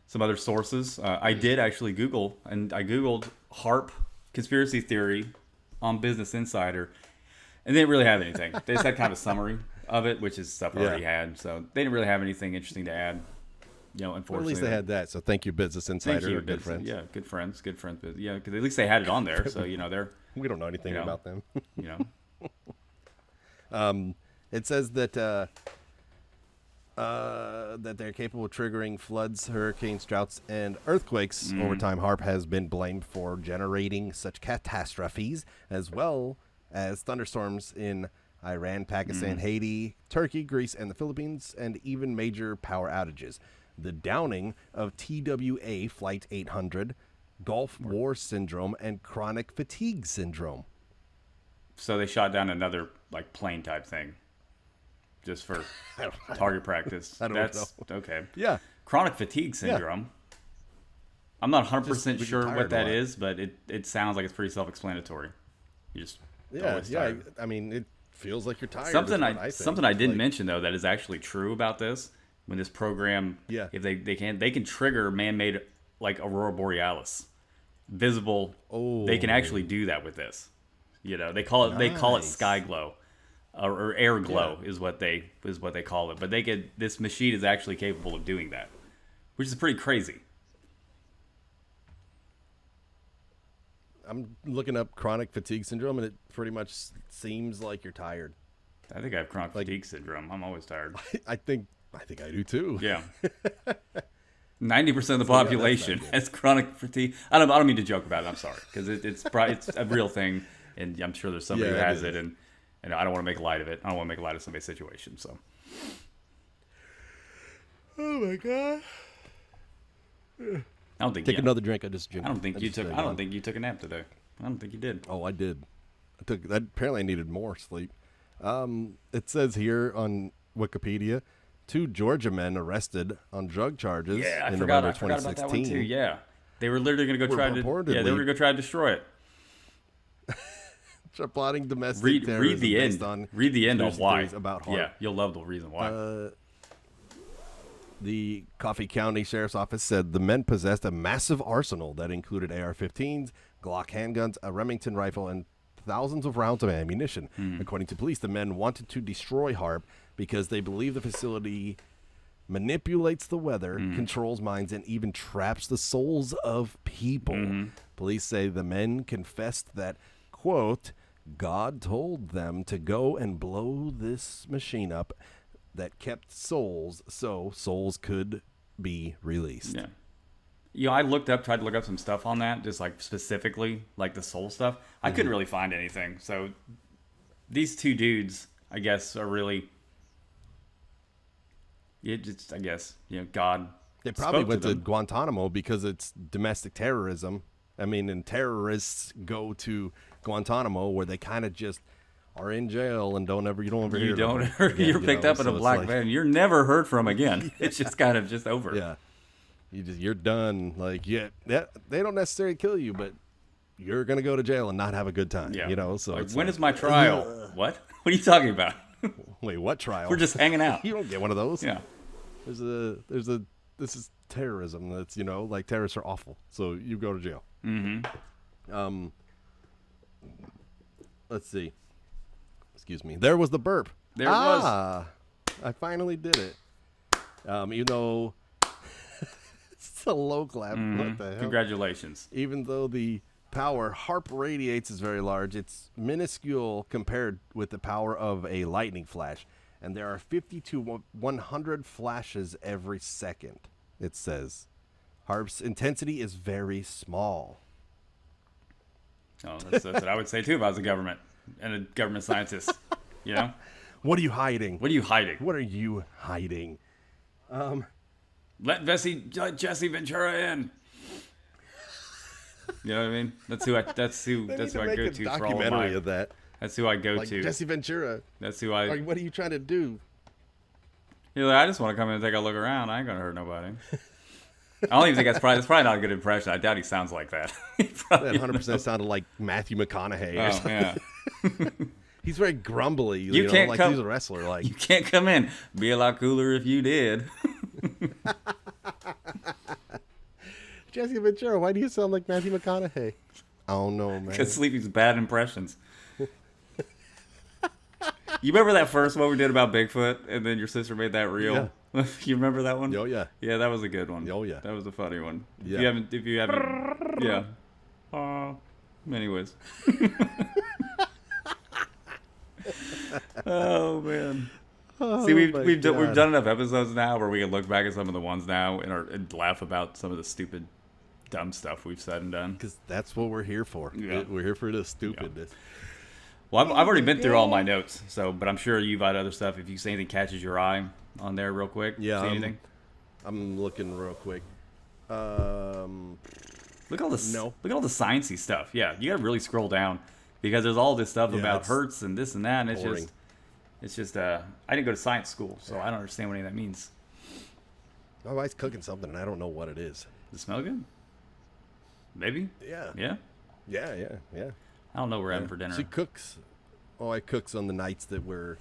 some other sources. I did actually Google, and I Googled HAARP conspiracy theory on Business Insider, and they didn't really have anything. They just had kind of a summary of it, which is stuff I already had. So they didn't really have anything interesting to add. You know, Well, at unfortunately. least they had that. So thank you, Business Insider. Thank you, Good friends. Yeah, good friends. But yeah, because at least they had it on there. So you know they're We don't know anything You know. about them. you know. It says that that they're capable of triggering floods, hurricanes, droughts, and earthquakes. Over time, HAARP has been blamed for generating such catastrophes, as well as thunderstorms in Iran, Pakistan, Haiti, Turkey, Greece, and the Philippines, and even major power outages. The downing of TWA Flight 800, Gulf War Syndrome, and chronic fatigue syndrome. So they shot down another like plane type thing, just for target practice. I don't That's okay. Yeah. Chronic fatigue syndrome. I'm not 100% Just we get sure tired what a that lot. is, but it sounds like it's pretty self-explanatory. You just Yeah, always yeah. tired. I mean, it feels like you're tired. is Something what I think. something I didn't Like, mention though that is actually true about this when this program, Yeah. if they can trigger man-made like aurora borealis, visible. They can actually do that with this. You know, they call it Nice. sky glow, or air glow is what they call it. But this machine is actually capable of doing that, which is pretty crazy. I'm looking up chronic fatigue syndrome, and it pretty much seems like you're tired. I think I have chronic fatigue syndrome. I'm always tired. I think I do too. Yeah. 90% of the population not good. has chronic fatigue. I don't mean to joke about it. I'm sorry, because it's a real thing, and I'm sure there's somebody Yeah, who it has is. it, and I don't want to make light of it. I don't want to make light of somebody's situation. So Oh my god. I don't think Take you, another drink. I just I don't think you took. I don't think you took a nap today. I don't think you did. Oh, I did. I took that. Apparently, I needed more sleep. It says here on Wikipedia, 2 Georgia men arrested on drug charges Yeah, I in forgot. November I forgot about that one 2016. too. Yeah, they were literally going to go try to. Yeah, they were Purportedly- going to go try to destroy it. Plotting domestic Read terrorism the based end. on Read the end on conspiracy why. theories about HAARP. Yeah, you'll love the reason why. The Coffee County Sheriff's Office said the men possessed a massive arsenal that included AR-15s, Glock handguns, a Remington rifle, and thousands of rounds of ammunition. According to police, the men wanted to destroy HAARP because they believe the facility manipulates the weather, controls minds, and even traps the souls of people. Police say the men confessed that, quote, God told them to go and blow this machine up that kept souls so souls could be released. Yeah. You know, I tried to look up some stuff on that, just like specifically like the soul stuff. I couldn't really find anything. So these 2 dudes, I guess, are really, I guess, God. They probably spoke went to them. Guantanamo because it's domestic terrorism. I mean, and terrorists go to Guantanamo where they kind of just are in jail and you don't ever hear You them don't. again, You're you picked know? up in So a it's black like, van. You're never heard from again. It's just kind of just over. Yeah, you're done. Like they don't necessarily kill you, but you're gonna go to jail and not have a good time. Yeah. You know. So Like, it's when like, is my trial? What? What are you talking about? wait, what trial? We're just hanging out. You don't get one of those. Yeah. This is terrorism. That's like terrorists are awful. So you go to jail. Let's see. Excuse me. There was the burp. There it was. I finally did it. Even though it's a low clap. What the hell? Congratulations. Even though the power HAARP radiates is very large, it's minuscule compared with the power of a lightning flash. and there are 50 to 100 flashes every second. It says HAARP's intensity is very small. Oh, that's what I would say too if I was a government and a government scientist. You know, What are you hiding? what are you hiding? What are you hiding? Let Jesse Ventura in. You know what I mean? That's who I go to for all of my. of that. That's who I go Like to. Jesse Ventura. That's who I. Like, what are you trying to do? You're like, I just want to come in and take a look around. I ain't gonna hurt nobody. I don't even think that's probably not a good impression. I doubt he sounds like that. That 100% sounded like Matthew McConaughey. Or Oh something. yeah. He's very grumbly. You know, can't like come- he's a wrestler. Like You can't come in. Be a lot cooler if you did. Jesse Ventura. Why do you sound like Matthew McConaughey? I don't know, man. Because Sleepy's bad impressions. You remember that first one we did about Bigfoot, and then your sister made that reel? You remember that one? Oh yeah. Yeah, that was a good one. Oh, yeah. That was a funny one. Yeah. If you haven't, yeah. Anyways. Oh man. See, we've done enough episodes now where we can look back at some of the ones now and laugh about some of the stupid, dumb stuff we've said and done. Because that's what we're here for. Yeah. We're here for the stupidness. Well, I've already been through all my notes, but I'm sure you've had other stuff. If you see anything catches your eye on there, real quick. Yeah, See anything? I'm looking real quick. Look at all this. No. Look at all the sciencey stuff. Yeah, you gotta really scroll down because there's all this stuff Yeah, about it's hertz and this and that, and boring. it's just. I didn't go to science school, so I don't understand what any of that means. My wife's cooking something, and I don't know what it is. Does it smell good? Maybe. Yeah. Yeah. Yeah. I don't know what we're having for dinner. She cooks. Oh, I cooks on the nights that we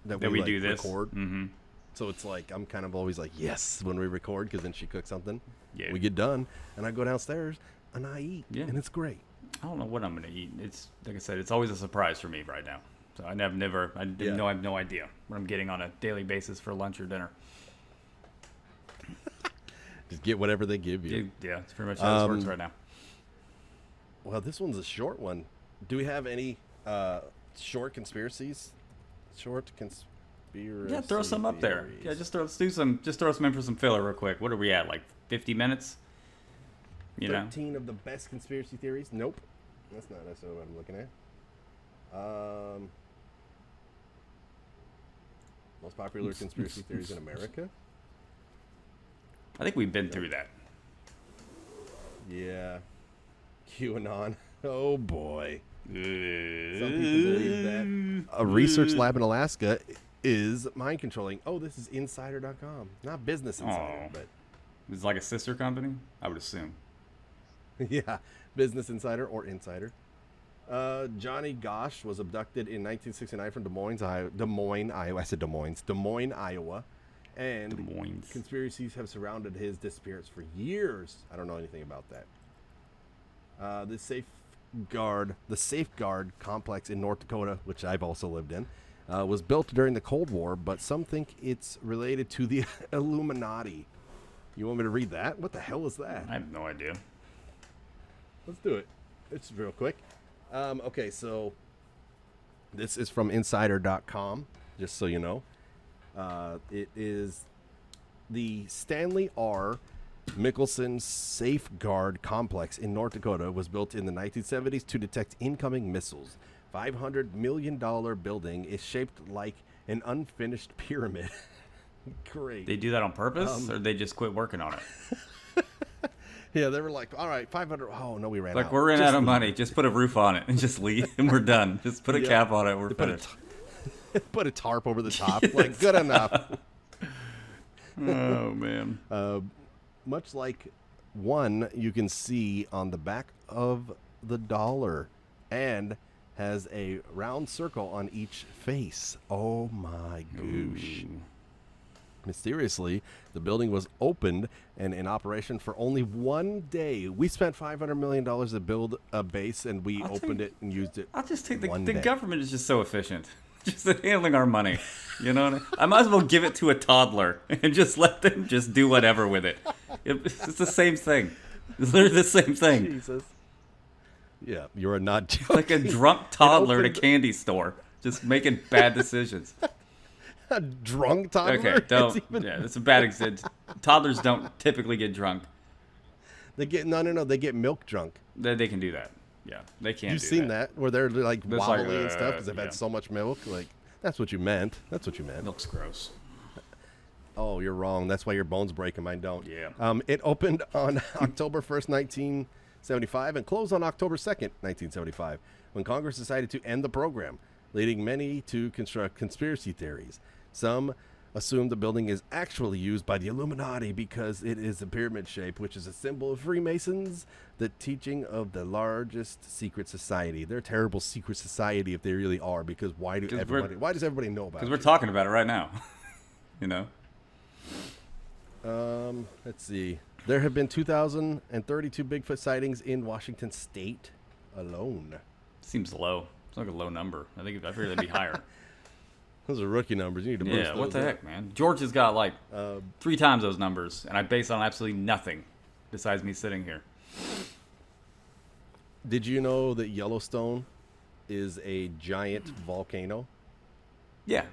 like, do this. record. Mm-hmm. So it's like I'm kind of always like yes when we record because then she cooks something. Yeah. We get done, and I go downstairs and I eat, Yeah. and it's great. I don't know what I'm gonna eat. It's like I said, it's always a surprise for me right now. So I have no idea what I'm getting on a daily basis for lunch or dinner. Just get whatever they give you. Yeah, it's pretty much how this works right now. Well, this one's a short one. Do we have any short conspiracies? Short conspiracy. Yeah, throw some up there. theories. Yeah, just throw some in for some filler real quick. What are we at? Like 50 minutes? You know. 13 of the best conspiracy theories. Nope, that's not necessarily what I'm looking at. Most popular conspiracy theories in America. I think we've been through that. Yeah, QAnon. Oh boy. Some Some people believe that a research lab in Alaska is mind controlling. Oh, this is insider.com, not Business Insider, Oh. but It's like a sister company, I would assume. yeah, Business Insider or Insider. Johnny Gosch was abducted in 1969 from Des Moines, Iowa. I said Des Moines, Iowa. And Des Moines. conspiracies have surrounded his disappearance for years. I don't know anything about that. The Safeguard complex in North Dakota, which I've also lived in, was built during the Cold War, but some think it's related to the Illuminati. You want me to read that? What the hell is that? I have no idea. Let's do it. It's real quick. Okay, so this is from insider.com, just so you know. It is the Stanley R. Mickelson Safeguard Complex in North Dakota was built in the 1970s to detect incoming missiles. $500 million building is shaped like an unfinished pyramid. Great. They do that on purpose, or they just quit working on it? Yeah, they were like, all right, 500. Oh, no, we ran Like, out. we're running Just out of leave. money. Just put a roof on it and just leave, and we're done. Just put a Yeah. cap on it. We're Put a finished. Put a tarp over the top. Like, good enough. Oh, man. Much like one you can see on the back of the dollar and has a round circle on each face. Oh my goosh. Ooh. Mysteriously, the building was opened and in operation for only 1 day. We spent $500 million to build a base, and we I'll opened take- it and used it. I'll just take one the day. government is just so efficient. Just at handling our money. You know what I mean? I might as well give it to a toddler and just let them just do whatever with it. It's the same thing. It's literally the same thing. Jesus. Yeah, you're not joking. Like a drunk toddler at a opened- candy store, just making bad decisions. A drunk toddler? Okay, don't. It's even- Yeah, that's a bad example. Toddlers don't typically get drunk. They get no. They get milk drunk. They can do that. Yeah, they can. You've seen that where they're like That's like, wobbly and stuff because they've yeah. had so much milk. Like that's what you meant. That's what you meant. Milk's gross. Oh, you're wrong. That's why your bones break and mine don't. Yeah. It opened on October 1st, 1975 and closed on October 2nd, 1975, when Congress decided to end the program, leading many to construct conspiracy theories. Some assume the building is actually used by the Illuminati because it is a pyramid shape, which is a symbol of Freemasons, the teaching of the largest secret society. They're a terrible secret society if they really are, because why does everybody know about it? Because we're talking about it right now. You know? Let's see. There have been 2,032 Bigfoot sightings in Washington State alone. Seems low. It's like a low number. I figured that'd be higher. Those are rookie numbers. You need to boost Yeah, those what the up. heck, man? Georgia's got like 3 times those numbers, and I base it on absolutely nothing besides me sitting here. Did you know that Yellowstone is a giant volcano? Yeah,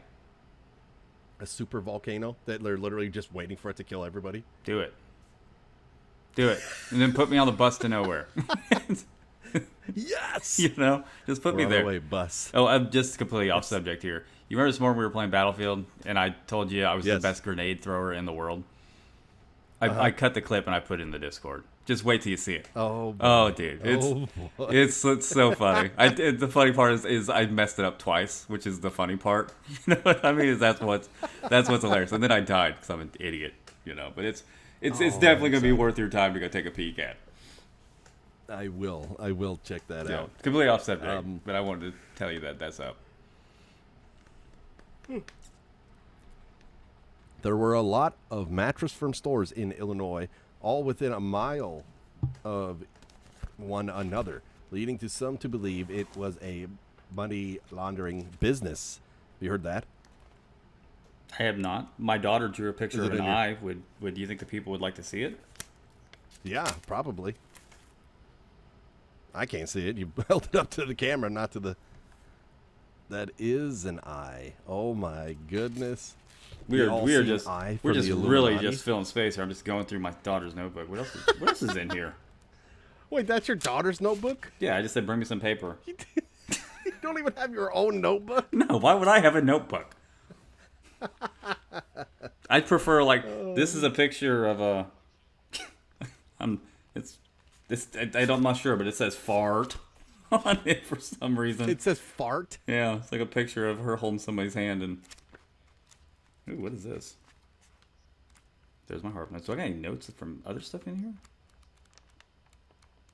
A super volcano that they're literally just waiting for it to kill everybody? do it. Do it. And then put me on the bus to nowhere. Yes! You know? Just put We're me on there. the way, bus. Oh, I'm just completely off subject here. You remember this morning we were playing Battlefield, and I told you I was the Yes. best grenade thrower in the world? I cut the clip and I put it in the Discord. Just wait till you see it. Oh, boy. Oh, dude, it's so funny. The funny part is I messed it up twice, which is the funny part. You know what I mean? That's what's hilarious. And then I died because I'm an idiot. You know, but it's definitely gonna be worth your time to go take a peek at. I will check that Yeah, out. completely off subject, but I wanted to tell you that's up. There were a lot of mattress firm stores in Illinois, all within a mile of one another, leading to some to believe it was a money laundering business. Have you heard that? I have not. My daughter drew a picture Is of it an in your- eye. Would you think the people would like to see it? Yeah, probably. I can't see it. You held it up to the camera, not to the... That is an eye. Oh my goodness. We are all see an just eye we're for just the really Illuminati? just filling space here. I'm just going through my daughter's notebook. What else is in here? Wait, that's your daughter's notebook? Yeah, I just said bring me some paper. You don't even have your own notebook? No, why would I have a notebook? I'd prefer this is a picture of a. I'm not sure, but it says fart on it for some reason. It says fart. Yeah, it's like a picture of her holding somebody's hand and. Ooh, what is this? There's my HAARP notes. Do I got any notes from other stuff in here?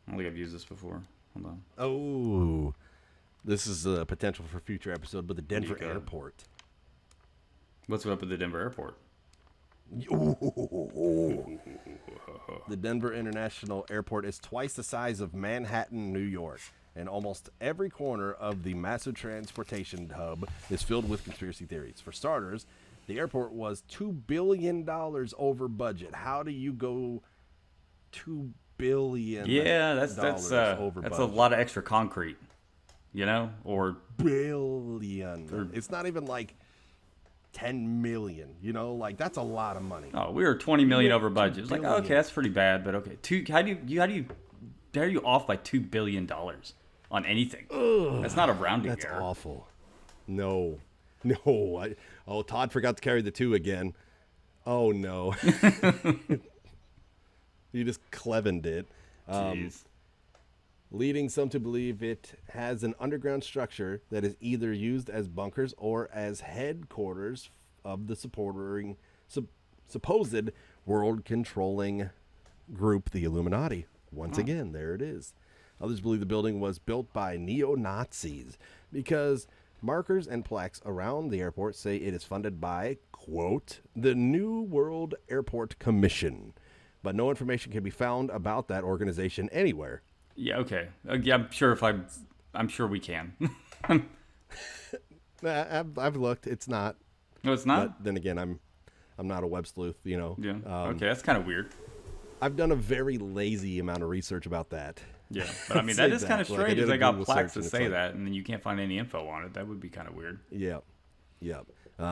I don't think I've used this before. Hold on. Oh, this is a potential for a future episode, but the Denver go. airport. What's up with the Denver airport? The Denver International Airport is twice the size of Manhattan, New York, and almost every corner of the massive transportation hub is filled with conspiracy theories. For starters, the airport was $2 billion over budget. How do you go $2 billion? Yeah, that's over a budget? lot of extra concrete, you know, or Billion. It's not even like 10 million, you know, like that's a lot of money. oh, we were 20 million over budget. It's like, billion. okay, that's pretty bad, but okay. How do you off by $2 billion on anything? That's not a rounding That's error. awful. No. Todd forgot to carry the 2 again. Oh no. You just clevened it. Jeez. Leading some to believe it has an underground structure that is either used as bunkers or as headquarters of the supposed world-controlling group, the Illuminati. Once again, there it is. Others believe the building was built by neo-Nazis because markers and plaques around the airport say it is funded by, quote, the New World Airport Commission. But no information can be found about that organization anywhere. Yeah, okay. Yeah, I'm sure we can. I've looked. It's not. No, it's not. But then again, I'm not a web sleuth. You know. Yeah. Okay, that's kind of weird. I've done a very lazy amount of research about that. Yeah, but I mean that Say is kind of that. Like, I strange. did If a they got Google plaques search to and say it's like- that, and then you can't find any info on it. That would be kind of weird. Yep.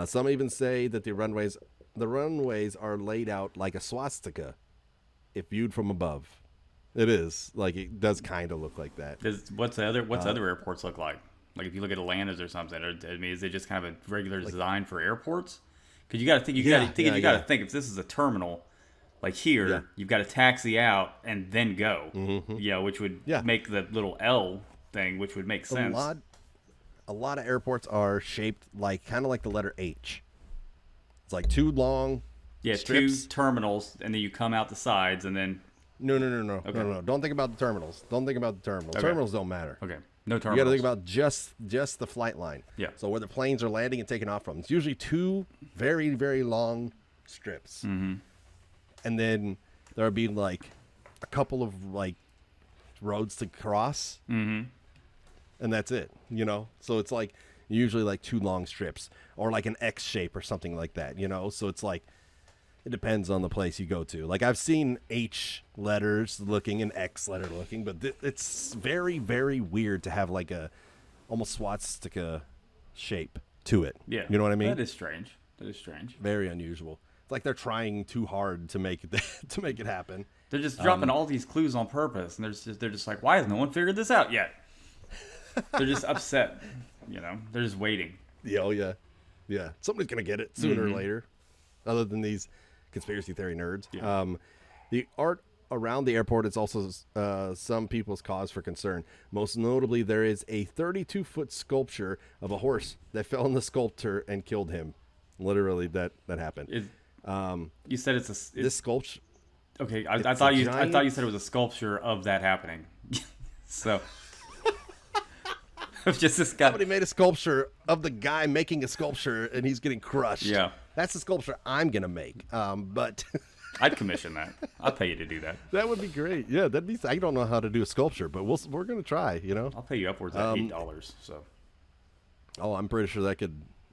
Some even say that the runways are laid out like a swastika if viewed from above. It is. Like, it does kind of look like that. What's other airports look like? Like, if you look at Atlanta's or something, or, I mean, is it just kind of a regular design for airports? Because you got to think, you got to think if this is a terminal, like here, you've got to taxi out and then go. Mm-hmm. Which would make the little L thing, which would make sense. A lot of airports are shaped like kind of like the letter H. It's like two long strips. Two terminals, and then you come out the sides, and then no. Okay. No. Don't think about the terminals. Okay. Terminals don't matter. Okay. No terminals. You got to think about just the flight line. Yeah. So where the planes are landing and taking off from. It's usually two very, very long strips. Mm-hmm. And then there would be like a couple of like roads to cross. Mm-hmm. And that's it, So it's like usually like two long strips or like an X shape or something like that, So it's like it depends on the place you go to. Like I've seen H letters looking and X letter looking, but it's very, very weird to have like a almost swastika shape to it. Yeah. You know what I mean? That is strange. Very unusual. It's like they're trying too hard to make it happen. They're just dropping all these clues on purpose, and they're just like, why has no one figured this out yet? They're just upset, They're just waiting. Yeah. Somebody's gonna get it sooner or later. Other than these conspiracy theory nerds. Yeah. The art around the airport is also some people's cause for concern. Most notably, there is a 32-foot sculpture of a horse that fell on the sculptor and killed him. Literally, that happened. You said it's this sculpture. Okay, I thought you said it was a sculpture of that happening. So. Just this guy. Somebody made a sculpture of the guy making a sculpture, and he's getting crushed. Yeah, that's the sculpture I'm gonna make. But I'd commission that. I'll pay you to do that. That would be great. Yeah, that'd be. I don't know how to do a sculpture, but we're gonna try. I'll pay you upwards of $8. So. Oh, I'm pretty sure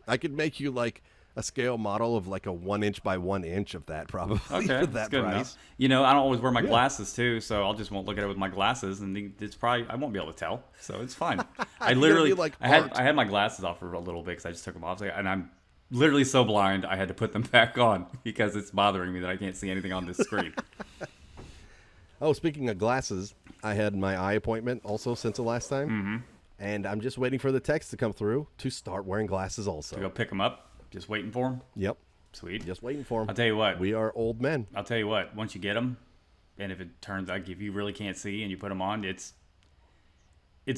I could make you like a scale model of like a 1 inch by 1 inch of that, probably. Okay, for that good price. Enough. I don't always wear my glasses too, so I won't look at it with my glasses, and it's probably I won't be able to tell, so it's fine. I literally I had my glasses off for a little bit because I just took them off, and I'm literally so blind I had to put them back on because it's bothering me that I can't see anything on this screen. Oh, speaking of glasses, I had my eye appointment also since the last time, and I'm just waiting for the text to come through to start wearing glasses also. To go pick them up. Just waiting for them? Yep. Sweet. Just waiting for them. I'll tell you what. We are old men. I'll tell you what. Once you get them, and if it turns out, if you really can't see and you put them on, it's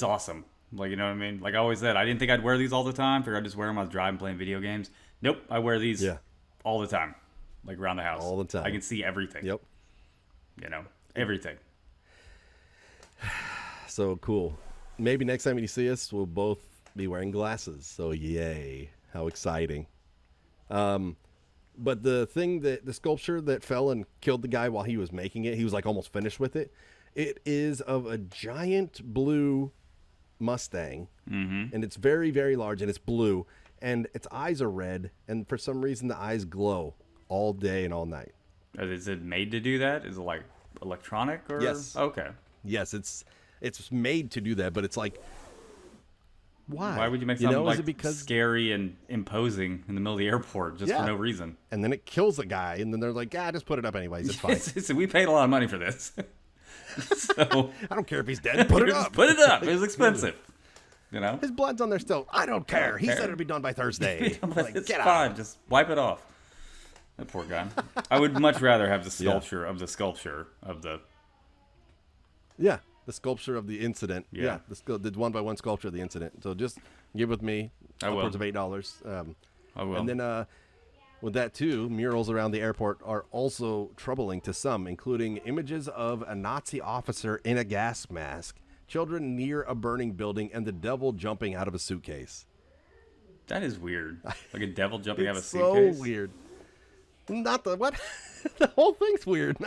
awesome. Like, you know what I mean? Like I always said, I didn't think I'd wear these all the time. Figured I'd just wear them while I was driving, playing video games. Nope. I wear these all the time. Like around the house. All the time. I can see everything. Yep. Everything. So cool. Maybe next time you see us, we'll both be wearing glasses. So yay. How exciting. But the sculpture that fell and killed the guy while he was making it, he was like almost finished with it. It is of a giant blue Mustang, and it's very, very large, and it's blue, and its eyes are red, and for some reason the eyes glow all day and all night. Is it made to do that? Is it like electronic or? Yes. Okay. Yes, it's made to do that, but it's like. Why would you make something scary and imposing in the middle of the airport just for no reason? And then it kills the guy, and then they're like, just put it up anyways. It's fine. We paid a lot of money for this. So I don't care if he's dead. Put it up. Put it up. It was expensive. His blood's on there still. I don't care. He said it'd be done by Thursday. It's fine. Just wipe it off. That poor guy. I would much rather have the sculpture of the sculpture of the. Yeah. The sculpture of the incident. Yeah. The 1-by-1 sculpture of the incident. So just give with me upwards of $8. I will. And then with that too, murals around the airport are also troubling to some, including images of a Nazi officer in a gas mask, children near a burning building, and the devil jumping out of a suitcase. That is weird. Like a devil jumping out of a suitcase? So weird. Not the what? The whole thing's weird.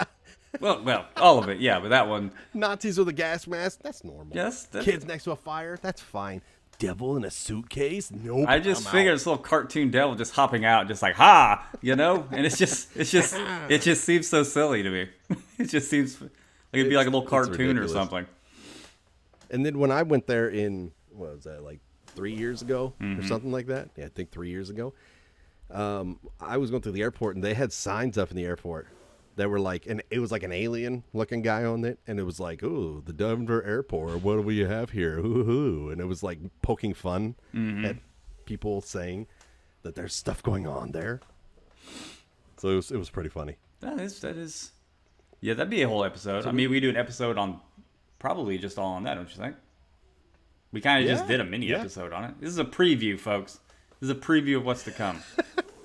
Well, all of it, yeah, but that one. Nazis with a gas mask, that's normal. Yes. Kids next to a fire, that's fine. Devil in a suitcase? Nope. I just figured this little cartoon devil just hopping out, just like, ha! And it just seems so silly to me. It just seems like it'd be like a little cartoon or something. And then when I went there in, what was that, like 3 years ago or something like that? Yeah, I think 3 years ago. I was going through the airport and they had signs up in the airport that were like, and it was like an alien looking guy on it. And it was like, oh, the Denver airport. What do we have here? Ooh. And it was like poking fun at people saying that there's stuff going on there. So it was pretty funny. That is. Yeah, that'd be a whole episode. I mean, we do an episode on probably just all on that, don't you think? We kind of just did a mini episode on it. This is a preview, folks. This is a preview of what's to come.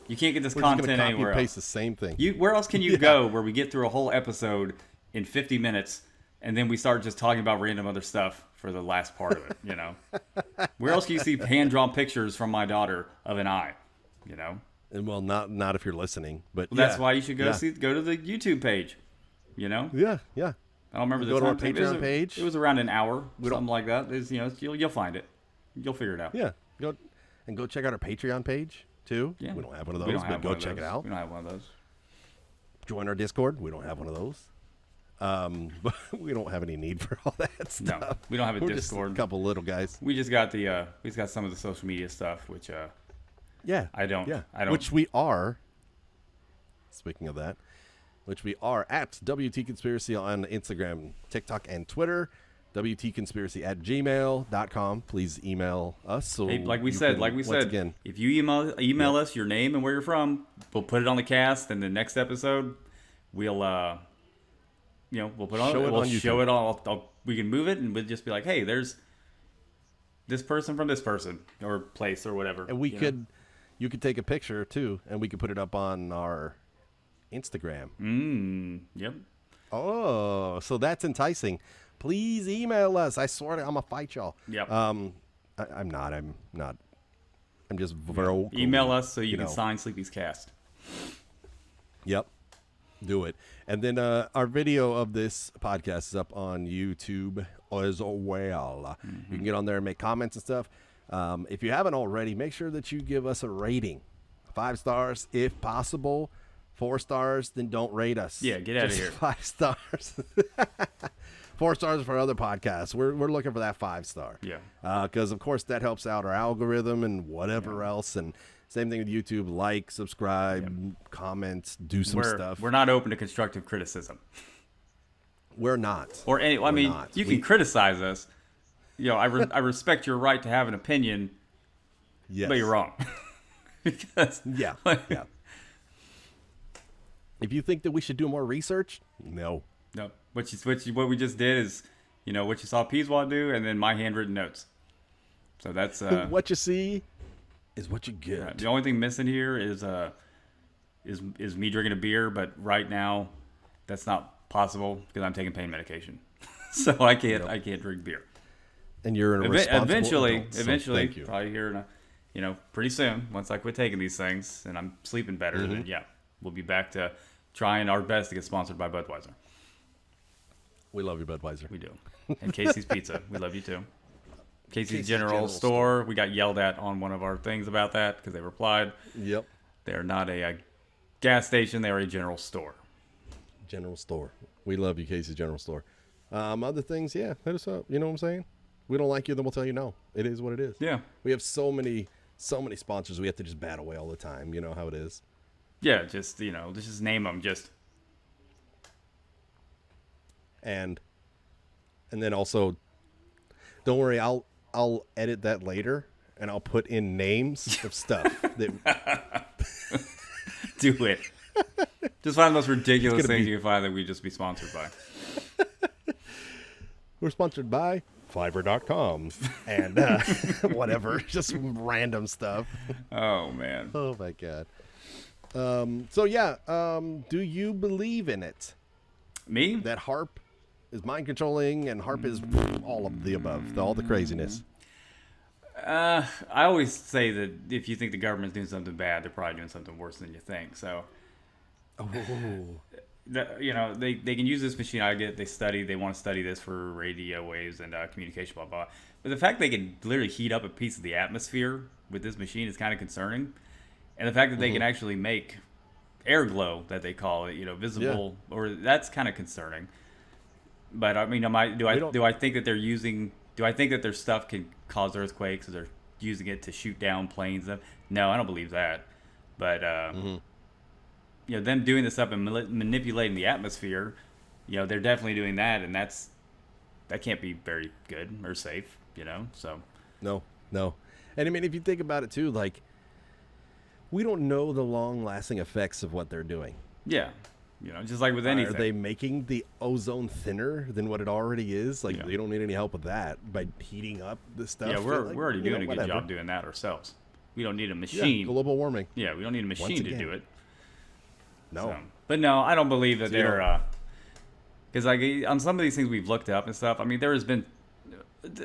You can't get this content anywhere else. Paste the same thing. Where else can you go where we get through a whole episode in 50 minutes and then we start just talking about random other stuff for the last part of it, you know? Where else can you see hand-drawn pictures from my daughter of an eye, you know? And well, not if you're listening, but that's why you should go to the YouTube page, you know? Yeah. I don't remember the go to our time. Patreon page. It was around an hour, something like that. You'll find it. You'll figure it out. Yeah. Go check out our Patreon page too. Yeah. We don't have one of those, but go check it out. We don't have one of those. Join our Discord. We don't have one of those. But we don't have any need for all that stuff. No, we don't have a We're Discord. Just a couple little guys. We just got some of the social media stuff, which I don't. Which we are. Speaking of that, which we are at WT Conspiracy on Instagram, TikTok, and Twitter. WTconspiracy@gmail.com. Please email us. So hey, like we said, again, if you email us your name and where you're from, we'll put it on the cast. And the next episode, we'll put it on. We'll show it all. We can move it, and we'll just be like, hey, there's this person from this person or place or whatever. And you could take a picture too, and we could put it up on our Instagram. Yep. Oh, so that's enticing. Please email us. I swear I'm gonna fight y'all. Yep. I'm not. I'm just vocal. Email us so you can sign Sleepy's cast. Yep. Do it. And then our video of this podcast is up on YouTube as well. You can get on there and make comments and stuff. If you haven't already, make sure that you give us a rating. 5 stars if possible. 4 stars, then don't rate us. Yeah, get out of here. 5 stars. 4 stars for other podcasts. We're looking for that 5 star. Yeah. Because, of course, that helps out our algorithm and whatever else. And same thing with YouTube. Like, subscribe, comment, do some stuff. We're not open to constructive criticism. We're not. Or any. I mean, you can criticize us. I respect your right to have an opinion. Yes. But you're wrong. Because yeah. If you think that we should do more research, no. What we just did is, what you saw Peaswad do, and then my handwritten notes. So that's what you see is what you get. The only thing missing here is me drinking a beer, but right now that's not possible because I'm taking pain medication, so I can't drink beer. And you're a responsible eventually, adult, so thank you. probably here pretty soon once I quit taking these things and I'm sleeping better. Then we'll be back to trying our best to get sponsored by Budweiser. We love you, Budweiser. We do. And Casey's Pizza. We love you too. Casey's General Store. We got yelled at on one of our things about that because they replied. Yep. They're not a gas station. They are a general store. General Store. We love you, Casey's General Store. Other things, hit us up. You know what I'm saying? We don't like you, then we'll tell you no. It is what it is. Yeah. We have so many sponsors we have to just bat away all the time. You know how it is. Yeah, just just name them. And then also, don't worry, I'll edit that later and I'll put in names of stuff that do it. Just find the most ridiculous things you can find that we just be sponsored by. We're sponsored by Fiverr.com and whatever, just random stuff. Oh man. Oh my god. Do you believe in it? Me? That HAARP is mind controlling and HAARP is all of the above, all the craziness. I always say that if you think the government's doing something bad, they're probably doing something worse than you think. So, they can use this machine. I get they want to study this for radio waves and communication, blah, blah. But the fact they can literally heat up a piece of the atmosphere with this machine is kind of concerning. And the fact that they can actually make air glow, that they call it, visible, or that's kind of concerning. But I mean, do I think that they're using? Do I think that their stuff can cause earthquakes? Or they're using it to shoot down planes? No, I don't believe that. But them doing this stuff and manipulating the atmosphere, they're definitely doing that, and that can't be very good or safe. So No. And I mean, if you think about it too, like, we don't know the long-lasting effects of what they're doing. Yeah. Just like with anything. Are they making the ozone thinner than what it already is? Like, they don't need any help with that by heating up the stuff. Yeah, we're already doing a good job doing that ourselves. We don't need a machine. Yeah, global warming. Yeah, we don't need a machine to do it. No. But no, I don't believe that they're... Because on some of these things we've looked up and stuff, I mean, there has been...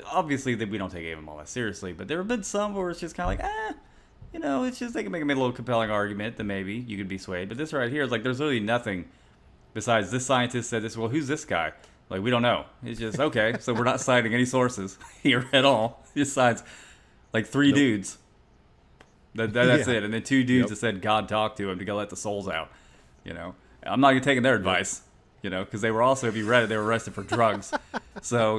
Obviously, that we don't take them all that seriously, but there have been some where it's just kind of like, it's just they can make a little compelling argument that maybe you could be swayed. But this right here is like there's literally nothing besides this scientist said this. Well, who's this guy? Like, we don't know. It's just, okay, so we're not citing any sources here at all. He just cites like 3 dudes. That's it. And then 2 dudes that said God talked to him to go let the souls out. I'm not even taking their advice, because they were also, if you read it, they were arrested for drugs. So,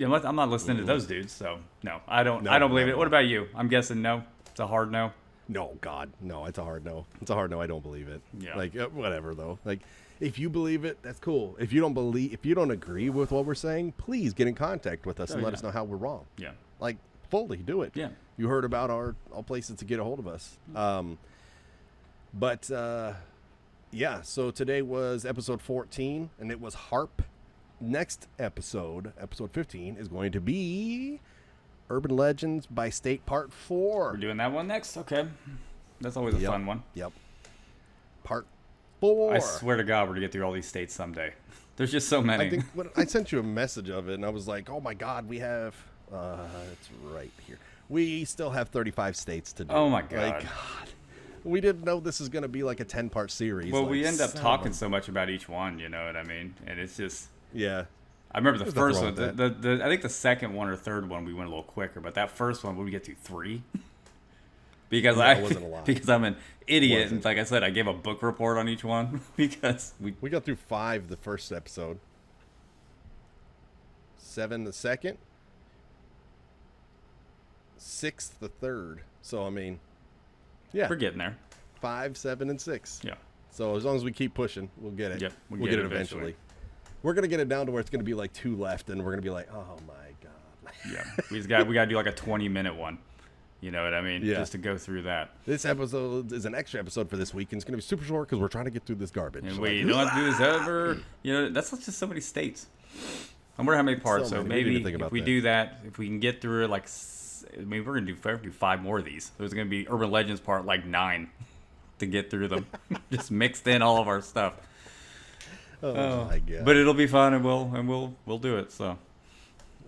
I'm not listening to those dudes. So no, I don't believe it. What about you? I'm guessing no. It's a hard no. No, God, no. It's a hard no. It's a hard no. I don't believe it. Yeah. Like, whatever though. Like, if you believe it, that's cool. If you don't agree with what we're saying, please get in contact with us and let us know how we're wrong. Yeah. Like, fully do it. Yeah. You heard about all places to get a hold of us. Yeah. So today was episode 14, and it was HAARP. Next episode 15, is going to be Urban Legends by State Part 4. We're doing that one next? Okay. That's always a fun one. Yep. Part 4. I swear to God, we're going to get through all these states someday. There's just so many. I think I sent you a message of it, and I was like, oh my God, we have... it's right here. We still have 35 states to do. Oh my God. Like, God. We didn't know this is going to be like a 10-part series. Well, we end up talking so much about each one, you know what I mean? And it's just... Yeah. I remember the first one. I think the second one or third one we went a little quicker, but that first one, we get to 3? Because wasn't a lot. Because I'm an idiot, and like I said, I gave a book report on each one because we got through 5 the first episode, 7 the second, 6 the third. So I mean, yeah, we're getting there. 5, 7, and 6. Yeah. So as long as we keep pushing, we'll get it. Yep, we'll get it eventually. We're gonna get it down to where it's gonna be like 2 left, and we're gonna be like, oh my God. Yeah, we got to do like a 20-minute one. You know what I mean? Yeah. Just to go through that. This episode is an extra episode for this week, and it's gonna be super short because we're trying to get through this garbage. And we don't have to do this ever. That's just so many states. I wonder how many parts. So maybe if we do that, if we can get through it, we're gonna do 5 more of these. There's gonna be Urban Legends part 9 to get through them. Just mixed in all of our stuff. Oh my God! But it'll be fun, and we'll do it. So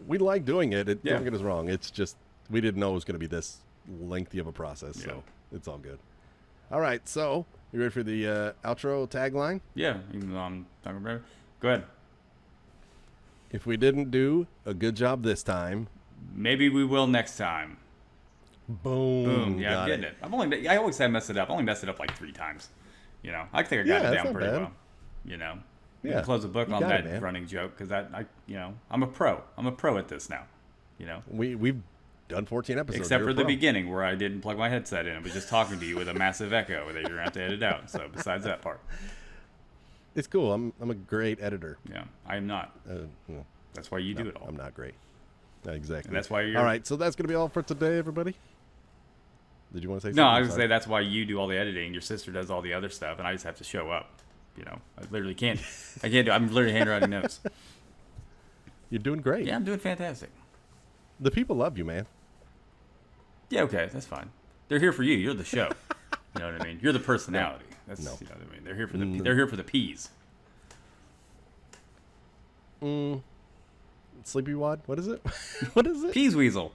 we like doing it. Don't get us wrong. It's just we didn't know it was going to be this lengthy of a process. Yeah. So it's all good. All right. So you ready for the outro tagline? Yeah. Even though I'm talking about it. Go ahead. If we didn't do a good job this time, maybe we will next time. Boom. Yeah, I'm getting it. I always say I mess it up. I only messed it up 3 times. I think I got it down pretty well. We can close the book on that running joke because I'm a pro. I'm a pro at this now. We've done 14 episodes. Except for the beginning where I didn't plug my headset in. I was just talking to you with a massive echo that you're going to have to edit out. So besides that part. It's cool. I'm a great editor. Yeah, I'm not. No. That's why you do it all. I'm not great. Exactly. And that's why you're... All right, so that's going to be all for today, everybody. Did you want to say something? No, I was going to say that's why you do all the editing. Your sister does all the other stuff, and I just have to show up. I literally can't. I can't do. I'm literally handwriting notes. You're doing great. Yeah, I'm doing fantastic. The people love you, man. Yeah, okay, that's fine. They're here for you. You're the show. You know what I mean? You're the personality. That's no. You know what I mean. They're here for the. They're here for the peas. Sleepy Wad. What is it? What is it? Peasweasel.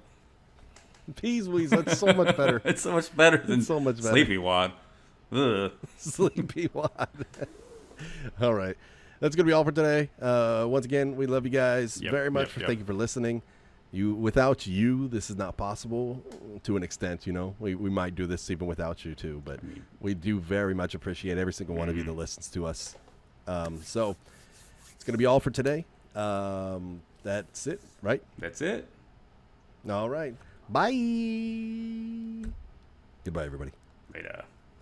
Peasweasel. That's so much better. It's so much better than so much better. Sleepy Wad. Ugh. Sleepy Wad. All right. That's going to be all for today. Once again, we love you guys very much. Thank you for listening. Without you, this is not possible to an extent. We might do this even without you too, but we do very much appreciate every single one of you that listens to us. So it's going to be all for today. That's it, right? That's it. All right. Bye. Goodbye, everybody. Later.